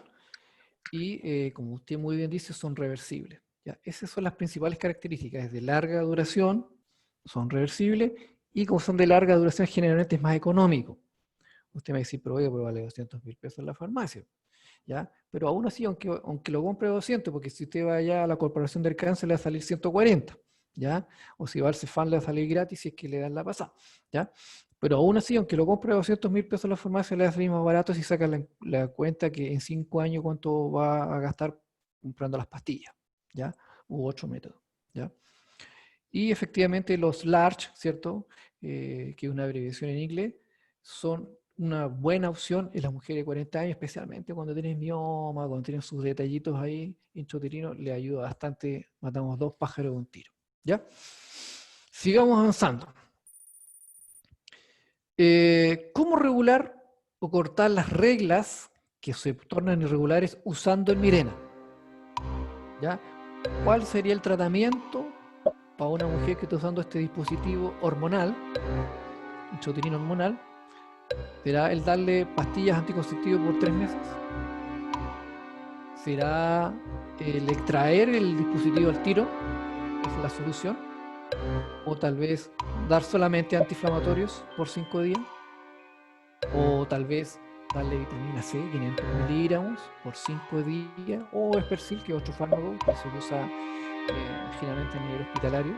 Y como usted muy bien dice, son reversibles. ¿Ya? Esas son las principales características. Es de larga duración, son reversibles, y como son de larga duración, generalmente es más económico. Usted me dice, pero oye, pues vale 200.000 pesos en la farmacia. ¿Ya? Pero aún así, aunque lo compre 200, porque si usted va allá a la Corporación del Cáncer le va a salir 140, ¿ya? O si va al Cefam le va a salir gratis si es que le dan la pasada, ¿ya? Pero aún así, aunque lo compre 200.000 pesos en la farmacia, le va a salir más barato si saca la cuenta que en 5 años cuánto va a gastar comprando las pastillas, ¿ya? U otro método, ¿ya? Y efectivamente los large, ¿cierto? Que es una abreviación en inglés, son una buena opción en las mujeres de 40 años, especialmente cuando tienen mioma, cuando tienen sus detallitos ahí intrauterinos, le ayuda bastante, matamos 2 pájaros de un tiro, ¿ya? Sigamos avanzando. ¿Cómo regular o cortar las reglas que se tornan irregulares usando el Mirena? ¿Ya? ¿Cuál sería el tratamiento para una mujer que está usando este dispositivo hormonal, intrauterino hormonal? ¿Será el darle pastillas anticonceptivas por 3 meses? ¿Será el extraer el dispositivo al tiro? ¿Es la solución? ¿O tal vez dar solamente antiinflamatorios por 5 días? ¿O tal vez darle vitamina C, 500 miligramos por 5 días? ¿O Espersil, que es otro fármaco que se usa generalmente a nivel hospitalario?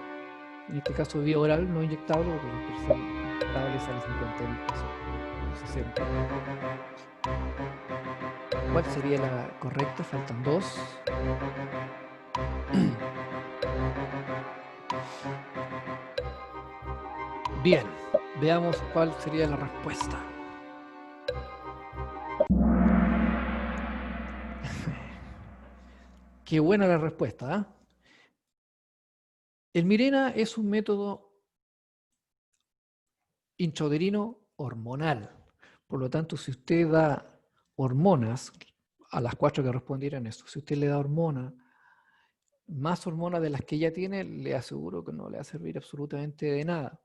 En este caso vía oral, no inyectable, porque el Espersil inyectable sale 50.000 pesos. ¿Cuál sería la correcta? Faltan 2. Bien, veamos cuál sería la respuesta. Qué buena la respuesta, ¿ah? El Mirena es un método intrauterino hormonal. Por lo tanto, si usted da hormonas, a las 4 que respondieran eso, si usted le da hormona, más hormonas de las que ella tiene, le aseguro que no le va a servir absolutamente de nada.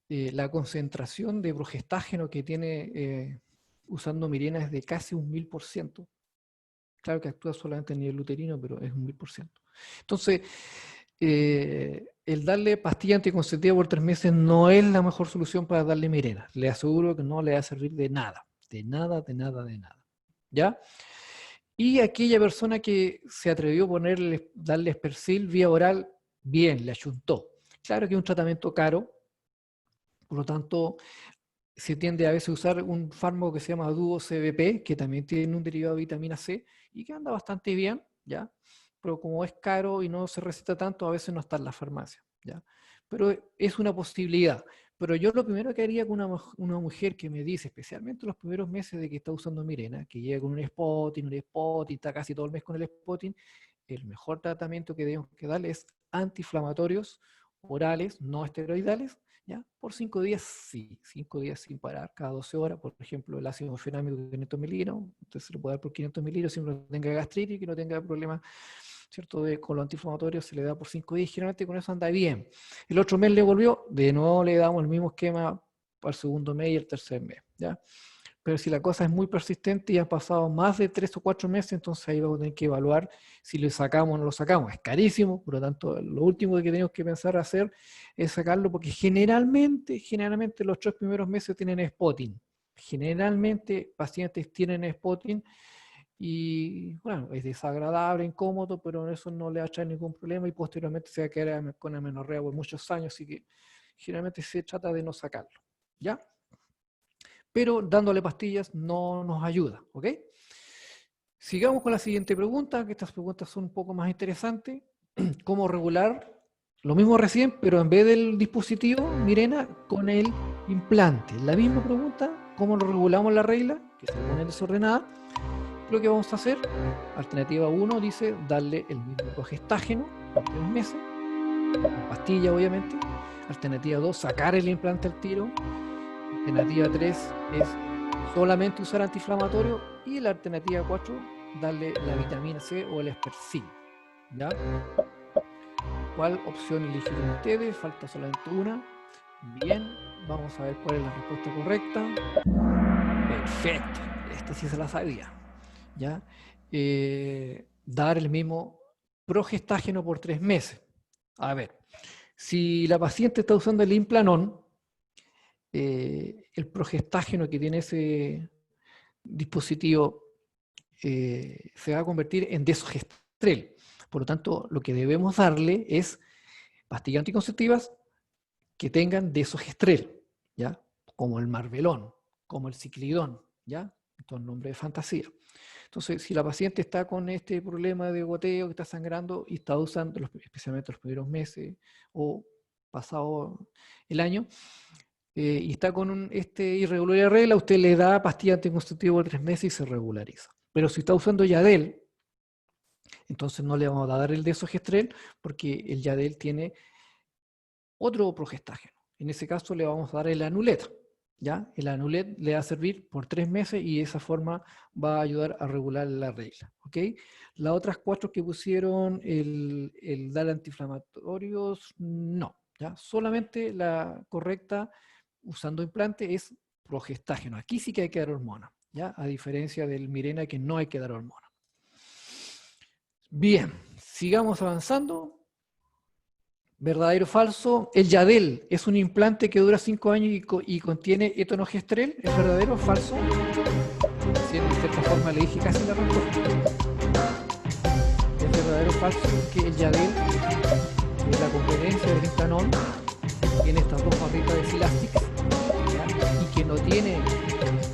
La concentración de progestágeno que tiene usando Mirena es de casi un 1000%. Claro que actúa solamente a nivel uterino, pero es un 1000%. Entonces, el darle pastilla anticonceptiva por 3 meses no es la mejor solución para darle Mirena. Le aseguro que no le va a servir de nada. De nada, de nada, de nada. ¿Ya? Y aquella persona que se atrevió a darle Espercil vía oral, bien, le ayuntó. Claro que es un tratamiento caro, por lo tanto, se tiende a veces a usar un fármaco que se llama Duo CBP, que también tiene un derivado de vitamina C y que anda bastante bien, ¿ya? Pero como es caro y no se receta tanto, a veces no está en la farmacia, ¿ya? Pero es una posibilidad. Pero yo lo primero que haría con una mujer que me dice, especialmente los primeros meses de que está usando Mirena, que llega con un spotting, está casi todo el mes con el spotting, el mejor tratamiento que debemos que darle es antiinflamatorios orales, no esteroidales, ¿ya? Por 5 días, sí, 5 días sin parar, cada 12 horas, por ejemplo, el ácido fenómico de 500 miligramos, entonces se lo puede dar por 500 miligramos, siempre no tenga gastritis, que no tenga problemas, ¿cierto? Con los antiinflamatorios se le da por 5 días, generalmente con eso anda bien. El otro mes le volvió, de nuevo le damos el mismo esquema para el segundo mes y el tercer mes, ¿ya? Pero si la cosa es muy persistente y han pasado más de 3 o 4 meses, entonces ahí vamos a tener que evaluar si lo sacamos o no lo sacamos. Es carísimo, por lo tanto, lo último que tenemos que pensar hacer es sacarlo, porque generalmente los 3 primeros meses tienen spotting. Generalmente pacientes tienen spotting y, bueno, es desagradable, incómodo, pero eso no le va a traer ningún problema y posteriormente se va a quedar con amenorrea por muchos años, así que generalmente se trata de no sacarlo, ¿ya? Pero dándole pastillas no nos ayuda, ¿ok? Sigamos con la siguiente pregunta, que estas preguntas son un poco más interesantes. ¿Cómo regular lo mismo recién, pero en vez del dispositivo Mirena, con el implante? La misma pregunta, ¿cómo lo regulamos la regla? Que se pone desordenada. Lo que vamos a hacer, alternativa 1 dice darle el mismo progestágeno por 3 meses, con pastilla obviamente. Alternativa 2, sacar el implante al tiro. Alternativa 3 es solamente usar antiinflamatorio y la alternativa 4, darle la vitamina C o el Espercil, ¿ya? ¿Cuál opción eligieron ustedes? Falta solamente una. Bien, vamos a ver cuál es la respuesta correcta. Perfecto, esta sí se la sabía, ¿ya? Dar el mismo progestágeno por 3 meses. A ver, si la paciente está usando el Implanon, el progestágeno que tiene ese dispositivo se va a convertir en desogestrel. Por lo tanto, lo que debemos darle es pastillas anticonceptivas que tengan desogestrel, ¿ya? Como el Marvelón, como el Ciclidón, ¿ya? Estos son nombres de fantasía. Entonces, si la paciente está con este problema de goteo, que está sangrando y está usando, especialmente los primeros meses o pasado el año, y está con irregularidad de regla, usted le da pastilla anticonceptiva por 3 meses y se regulariza. Pero si está usando Yadel, entonces no le vamos a dar el desogestrel porque el Yadel tiene otro progestágeno. En ese caso le vamos a dar el Anulet, ¿ya? El Anulet le va a servir por 3 meses y de esa forma va a ayudar a regular la regla, ¿ok? Las otras 4 que pusieron, el dar antiinflamatorios, no, ¿ya? Solamente la correcta usando implante es progestágeno. Aquí sí que hay que dar hormona, ¿ya? A diferencia del Mirena, que no hay que dar hormona. Bien, sigamos avanzando. ¿Verdadero o falso? El Yadel es un implante que dura 5 años y contiene etonogestrel. ¿Es verdadero o falso? Sí, de cierta forma le dije casi la respuesta. ¿Es verdadero o falso que el Yadel, la competencia del Implanon, tiene estas 2 barritas de Silastics, ¿ya? Y que no tiene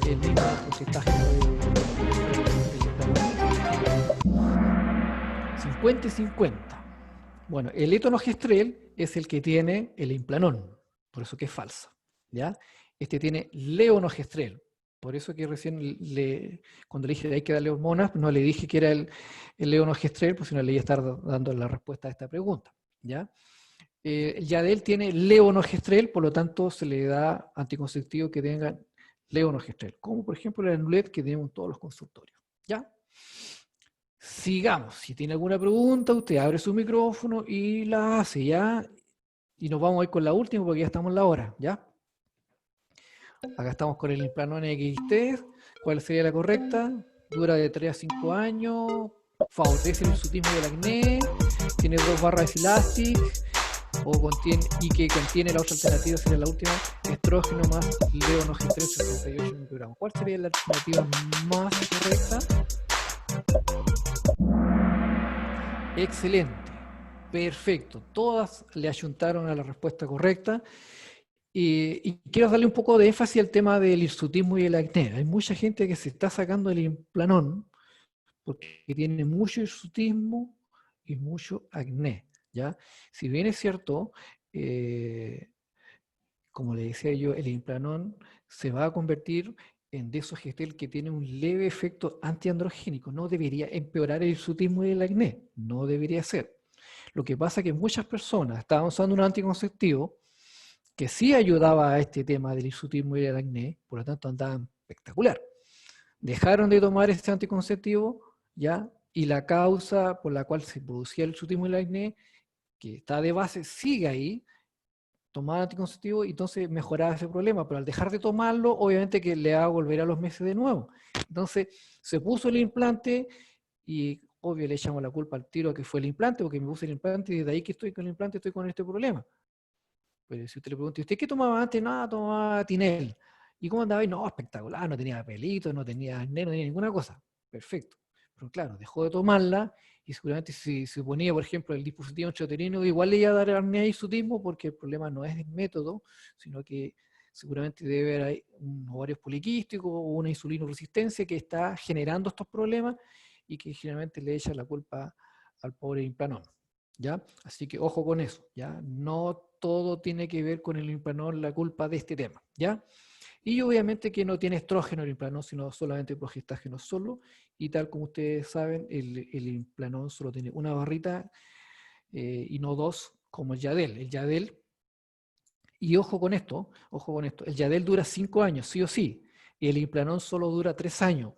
el mismo porcentaje del Implanon? 50 y 50. Bueno, el etonogestrel es el que tiene el Implanon, por eso que es falso, ¿ya? Este tiene leonogestrel, Por eso que recién cuando le dije que hay que darle hormonas, no le dije que era el levonorgestrel, pues sino le iba a estar dando la respuesta a esta pregunta, ¿ya? El Yadel tiene levonorgestrel, por lo tanto se le da anticonceptivos que tengan levonorgestrel, como por ejemplo el Anulet que tenemos en todos los consultorios, ¿ya? Sigamos, si tiene alguna pregunta, usted abre su micrófono y la hace, ¿ya? Y nos vamos a ir con la última porque ya estamos en la hora, ¿ya? Acá estamos con el Implanon XT. ¿Cuál sería la correcta? Dura de 3 a 5 años, favorece el hirsutismo y el acné, tiene 2 barras de Silastic, y que contiene la otra alternativa, sería la última, estrógeno más levonorgestrel 68 microgramos. ¿Cuál sería la alternativa más correcta? Excelente, perfecto, todas le ayuntaron a la respuesta correcta. Y quiero darle un poco de énfasis al tema del hirsutismo y el acné. Hay mucha gente que se está sacando el Implanón porque tiene mucho hirsutismo y mucho acné, ¿ya? Si bien es cierto, como le decía yo, el Implanón se va a convertir en Desogestel que tiene un leve efecto antiandrogénico. No debería empeorar el hirsutismo y el acné, no debería ser. Lo que pasa es que muchas personas estaban usando un anticonceptivo que sí ayudaba a este tema del hirsutismo y el acné, por lo tanto andaban espectacular. Dejaron de tomar este anticonceptivo, ¿ya? Y la causa por la cual se producía el hirsutismo y el acné, que está de base, sigue ahí, tomaba anticonceptivo y entonces mejoraba ese problema, pero al dejar de tomarlo, obviamente que le va a volver a los meses de nuevo. Entonces, se puso el implante y obvio le echamos la culpa al tiro que fue el implante, porque me puse el implante y desde ahí que estoy con el implante estoy con este problema. Pero si usted le pregunta, ¿usted qué tomaba antes? Nada, tomaba Tinel. ¿Y cómo andaba ahí? No, espectacular, no tenía pelitos, no tenía acné, no tenía ninguna cosa. Perfecto. Pero claro, dejó de tomarla y seguramente si se ponía, por ejemplo, el dispositivo intrauterino, igual le iba a dar acné y hirsutismo porque el problema no es el método, sino que seguramente debe haber un ovario poliquístico o una insulinoresistencia que está generando estos problemas y que generalmente le echa la culpa al pobre Implanón. ¿Ya? Así que ojo con eso, ¿ya? No todo tiene que ver con el Implanón, la culpa de este tema, ¿ya? Y obviamente que no tiene estrógeno el Implanón, sino solamente progestágeno solo, y tal como ustedes saben, el Implanón solo tiene una barrita y no 2, como el Yadel. El Yadel, y ojo con esto, el Yadel dura 5 años, sí o sí, y el Implanón solo dura 3 años.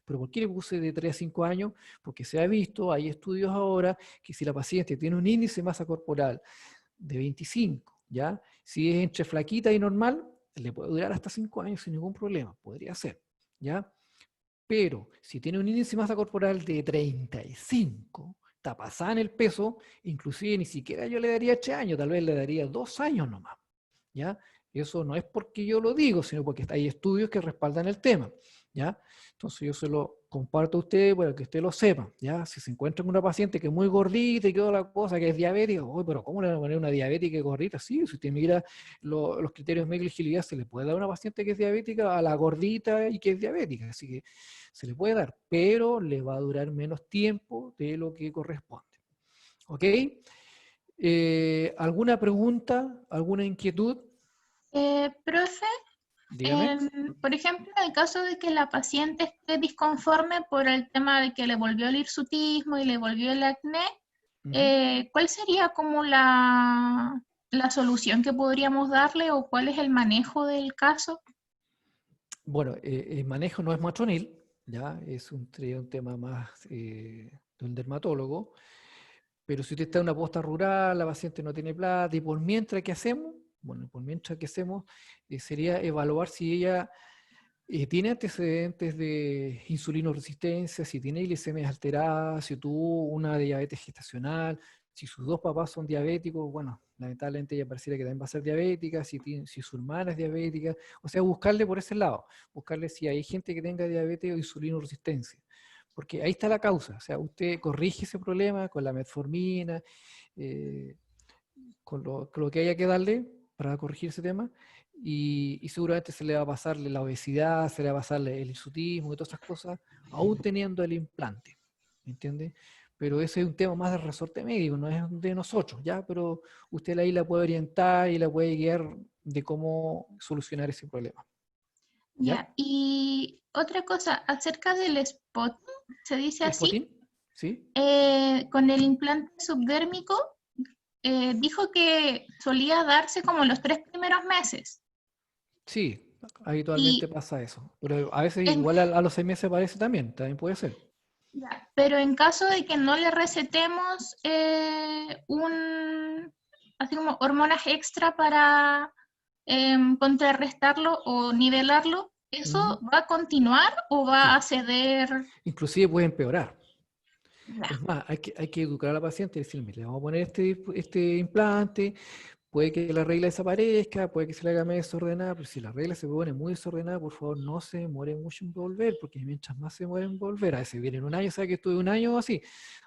¿Pero por qué le puse de 3 a 5 años? Porque se ha visto, hay estudios ahora, que si la paciente tiene un índice de masa corporal de 25, ¿ya? Si es entre flaquita y normal, le puede durar hasta 5 años sin ningún problema, podría ser, ¿ya? Pero si tiene un índice de masa corporal de 35, está pasada en el peso, inclusive ni siquiera yo le daría 3 años, tal vez le daría 2 años nomás, ¿ya? Eso no es porque yo lo digo, sino porque hay estudios que respaldan el tema, ¿ya? Entonces yo se lo comparto a usted para que usted lo sepa, ¿ya? Si se encuentra con una paciente que es muy gordita y toda la cosa, que es diabética, uy, pero ¿cómo le van a poner una diabética gordita? Sí, si usted mira los criterios de elegibilidad, se le puede dar a una paciente que es diabética a la gordita y que es diabética, así que se le puede dar, pero le va a durar menos tiempo de lo que corresponde. ¿Ok? ¿Alguna pregunta? ¿Alguna inquietud? Profe, Dígame. por ejemplo, en el caso de que la paciente esté disconforme por el tema de que le volvió el hirsutismo y le volvió el acné, ¿cuál sería como la solución que podríamos darle o cuál es el manejo del caso? Bueno, el manejo no es matronil, ya es un tema más de un dermatólogo, pero si usted está en una posta rural, la paciente no tiene plata, y por mientras, ¿qué hacemos? Bueno, por mientras que hacemos sería evaluar si ella tiene antecedentes de insulinoresistencia, si tiene glicemias alteradas, si tuvo una diabetes gestacional, si sus 2 papás son diabéticos, bueno, lamentablemente ella pareciera que también va a ser diabética, si su hermana es diabética, o sea, buscarle por ese lado, buscarle si hay gente que tenga diabetes o insulinoresistencia, porque ahí está la causa, o sea, usted corrige ese problema con la metformina, con lo que haya que darle para corregir ese tema, y seguramente se le va a pasar la obesidad, se le va a pasar el hirsutismo y todas esas cosas, aún teniendo el implante, ¿me entiende? Pero ese es un tema más del resorte médico, no es de nosotros, ¿ya? Pero usted ahí la puede orientar y la puede guiar de cómo solucionar ese problema. ¿Ya? Ya, y otra cosa, acerca del spotting, se dice así, ¿Spotting? ¿Sí? con el implante subdérmico, dijo que solía darse como los 3 primeros meses. Sí, habitualmente Y pasa eso. Pero a veces en, igual a los 6 meses aparece también puede ser. ya, pero en caso de que no le recetemos así como hormonas extra para contrarrestarlo o nivelarlo, Ujú. ¿eso va a continuar o va Sí, a ceder? inclusive puede empeorar. Ya, Es más, hay que educar a la paciente y decirle, mire, le vamos a poner este implante, puede que la regla desaparezca, puede que se le haga medio desordenada, pero si la regla se pone muy desordenada, por favor no se demore mucho en volver, porque mientras más se demore en volver, a veces viene en un año, sabe que estuve un año así,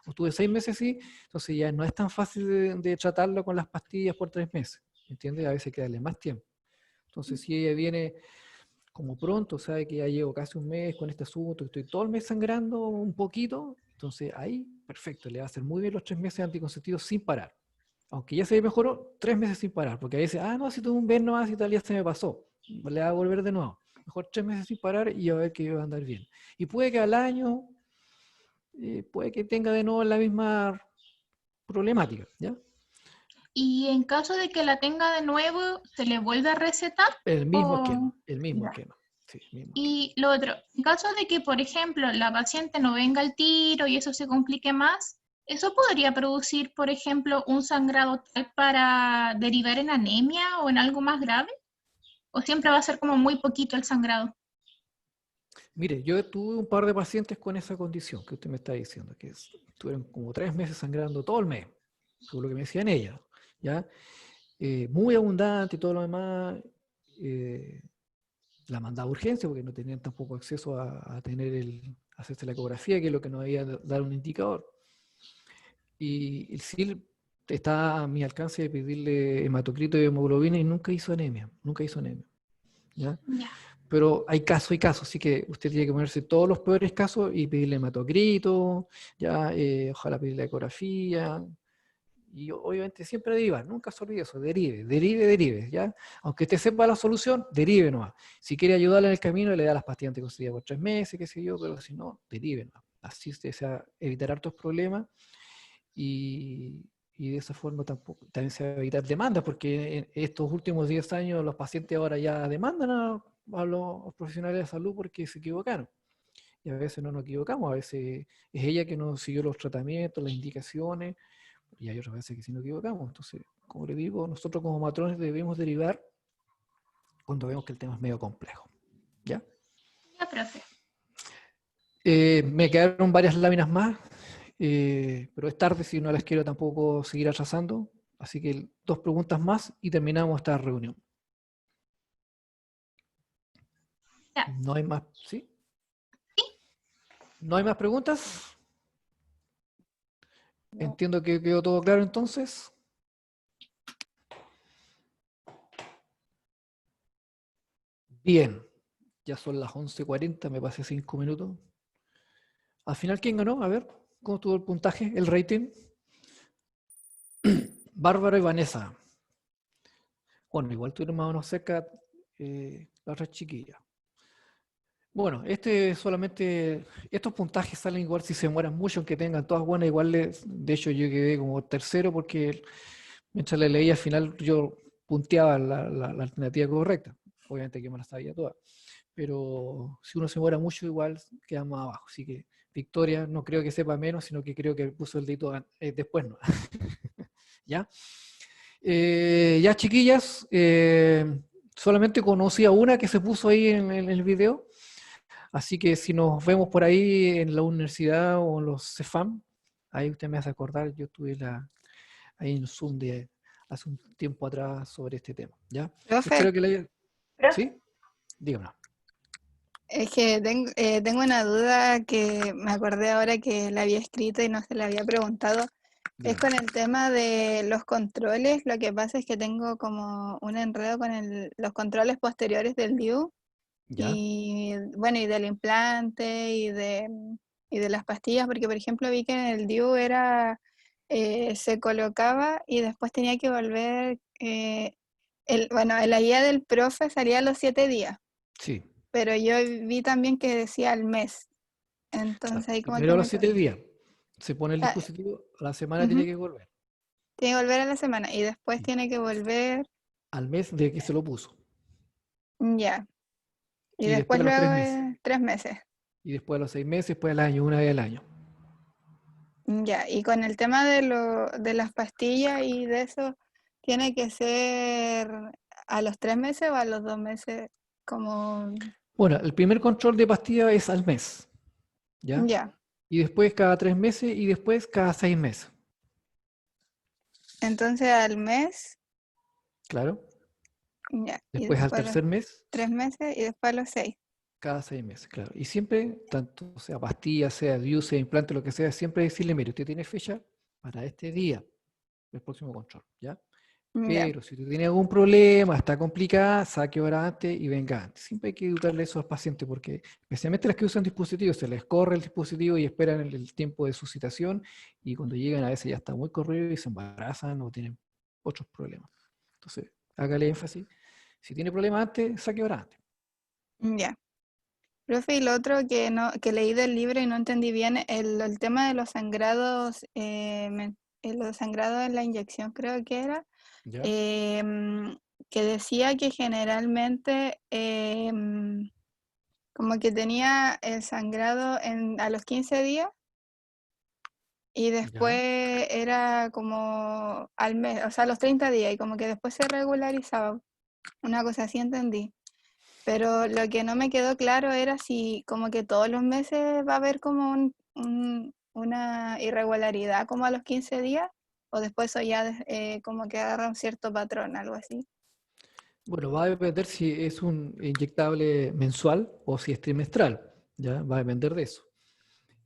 o estuve 6 meses así, entonces ya no es tan fácil de tratarlo con las pastillas por 3 meses, ¿entiendes? A veces hay que darle más tiempo. Entonces si ella viene como pronto, sabe que ya llevo casi un mes con este asunto, estoy todo el mes sangrando un poquito, entonces ahí, perfecto, le va a hacer muy bien los 3 meses anticonceptivos sin parar. Aunque ya se mejoró, 3 meses sin parar, porque a veces, no, si tuve un mes nomás y tal, ya se me pasó, le va a volver de nuevo. Mejor 3 meses sin parar y a ver que va a andar bien. Y puede que al año, puede que tenga de nuevo la misma problemática, ¿ya? y en caso de que la tenga de nuevo, ¿se le vuelve a recetar? El mismo esquema, O, el mismo ya. esquema, sí, el mismo esquema. Y lo otro, en caso de que, por ejemplo, la paciente no venga al tiro y eso se complique más, ¿eso podría producir, por ejemplo, un sangrado tal para derivar en anemia o en algo más grave? ¿O siempre va a ser como muy poquito el sangrado? Mire, yo tuve un par de pacientes con esa condición que usted me está diciendo, que estuvieron como 3 meses sangrando todo el mes, según lo que me decían ellas, ¿ya? Muy abundante y todo lo demás. La mandaba a urgencia porque no tenían tampoco acceso a tener hacerse la ecografía, que es lo que nos iba a dar un indicador. Y sí está a mi alcance de pedirle hematocrito y hemoglobina y nunca hizo anemia, nunca hizo anemia, ¿ya? Ya, Pero hay casos, así que usted tiene que ponerse todos los peores casos y pedirle hematocrito, ya, ojalá pedirle ecografía, y obviamente siempre derivar, nunca se olvide eso, derive, ¿ya? Aunque usted sepa la solución, derive nomás. Si quiere ayudarle en el camino, le da las pastillas anticonceptivas por 3 meses, qué sé yo, pero si no, derive nomás. Así usted se va a evitar hartos problemas y de esa forma también se va a evitar demandas, porque en estos últimos 10 años los pacientes ahora ya demandan a los profesionales de salud porque se equivocaron. Y a veces no nos equivocamos, a veces es ella que no siguió los tratamientos, las indicaciones, y hay otras veces que sí nos equivocamos. Entonces, como le digo, nosotros como matrones debemos derivar cuando vemos que el tema es medio complejo. ¿Ya? ya, profe. Me quedaron varias láminas más, pero es tarde si no las quiero tampoco seguir atrasando. Así que 2 preguntas más y terminamos esta reunión. Ya, ¿No hay más? ¿Sí? sí, ¿No hay más preguntas? No. Entiendo que quedó todo claro entonces. Bien, ya son las 11:40, me pasé 5 minutos. Al final, ¿quién ganó? A ver, ¿cómo estuvo el puntaje, el rating? Bárbara y Vanessa. Bueno, igual tuvieron más o menos cerca las otras chiquillas. Bueno, estos puntajes salen igual si se demoran mucho, aunque tengan todas buenas, igual de hecho yo quedé como tercero porque mientras le leía al final yo punteaba la alternativa correcta. Obviamente que me la sabía toda. Pero si uno se demora mucho, igual queda más abajo. Así que Victoria no creo que sepa menos, sino que creo que puso el dedito después, ¿no? ¿Ya? Ya, chiquillas, solamente conocí a una que se puso ahí en el video, así que si nos vemos por ahí en la universidad o en los CEFAM, ahí usted me hace acordar, yo estuve ahí en Zoom de hace un tiempo atrás sobre este tema, ¿ya? Profe, Espero que le haya... Profe, ¿Sí? Dígame. es que tengo una duda que me acordé ahora que la había escrito y no se la había preguntado. Es Dígame. con el tema de los controles. Lo que pasa es que tengo como un enredo con los controles posteriores del DIU ¿Ya? y bueno, y del implante y de las pastillas, porque por ejemplo vi que en el DIU se colocaba y después tenía que volver, bueno, en la guía del profe salía a los 7 días, Sí. pero yo vi también que decía al mes. Entonces ahí como que Primero a los me 7 días se pone el Ah, dispositivo, a la semana tiene ujú, que volver. tiene que volver a la semana y después Sí. tiene que volver, Al mes de que se lo puso. ya. Y Y después después a los 3 luego meses. 3 meses. Y después a los 6 meses, después al año, una vez al año. Ya. Y con el tema de las pastillas y de eso, ¿tiene que ser a los 3 meses o a los 2 meses? Como, Bueno, el primer control de pastilla es al mes, ¿ya? ya. Y después cada 3 meses y después cada 6 meses. Entonces al mes, Claro. ya. Y Después al después a los tercer mes, 3 meses y después a los 6. cada 6 meses, claro. Y siempre, tanto sea pastilla, sea DIU, sea implante, lo que sea, siempre decirle, mire, usted tiene fecha para este día, el próximo control, ¿ya? Ya. Pero si usted tiene algún problema, está complicada, saque hora antes y venga antes. Siempre hay que educarle eso al paciente porque especialmente las que usan dispositivos, se les corre el dispositivo y esperan el tiempo de su citación y cuando llegan a veces ya está muy corrido y se embarazan o tienen otros problemas. Entonces, hágale énfasis. Si tiene problemas antes, saque hora antes. Ya. Profe, y lo otro que leí del libro y no entendí bien, el tema de los sangrados, los sangrados en la inyección creo que era, ¿Ya? que decía que generalmente como que tenía el sangrado a los 15 días y después ¿Ya? era como al mes, o sea, a los 30 días y como que después se regularizaba. Una cosa así entendí. Pero lo que no me quedó claro era si como que todos los meses va a haber como una irregularidad como a los 15 días o después eso ya como que agarra un cierto patrón, algo así. Bueno, va a depender si es un inyectable mensual o si es trimestral, ¿ya? Va a depender de eso.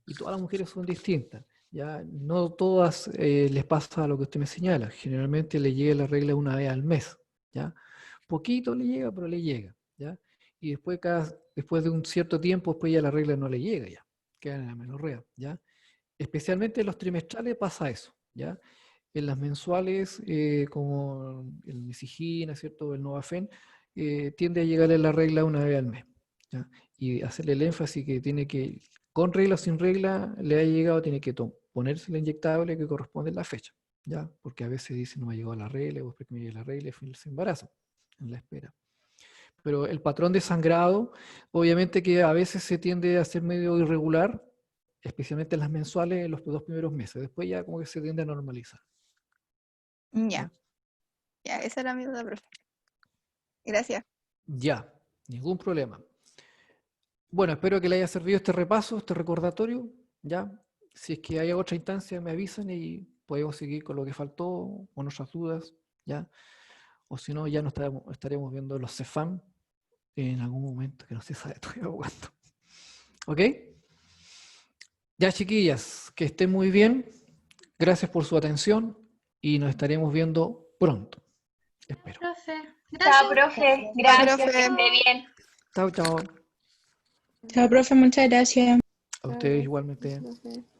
Y todas las mujeres son distintas, ¿ya? No todas les pasa lo que usted me señala. Generalmente le llega la regla una vez al mes, ¿ya? Poquito le llega, pero le llega, ¿ya? Y después, después de un cierto tiempo, después ya la regla no le llega, ya. Queda en la menorrea, ¿ya? Especialmente en los trimestrales pasa eso, ¿ya? En las mensuales, como el Mesigina, ¿cierto? El Novafen, tiende a llegarle la regla una vez al mes, ¿ya? Y hacerle el énfasis que tiene que, con regla o sin regla, le ha llegado, tiene que ponerse el inyectable que corresponde a la fecha, ¿ya? Porque a veces dice no me ha llegado la regla, o después que me llegue la regla, y se embaraza en la espera. Pero el patrón de sangrado, obviamente que a veces se tiende a ser medio irregular, especialmente en las mensuales, en los 2 primeros meses. Después ya como que se tiende a normalizar. Ya, ¿Ya? ya, esa era mi duda, profe. Gracias. Ya, ningún problema. Bueno, espero que le haya servido este repaso, este recordatorio. ¿Ya? Si es que hay otra instancia, me avisan y podemos seguir con lo que faltó, con nuestras dudas. ¿Ya? O si no, ya nos estaremos viendo los CEFAM en algún momento, que no se sabe todavía cuándo. ¿Ok? Ya, chiquillas, que estén muy bien. Gracias por su atención y nos estaremos viendo pronto. Espero. Profe, Chao, gracias. profe. Chao, Gracias, que profe. esté bien. Chao, chao. Chao, profe, muchas gracias. A ustedes igualmente. Profe.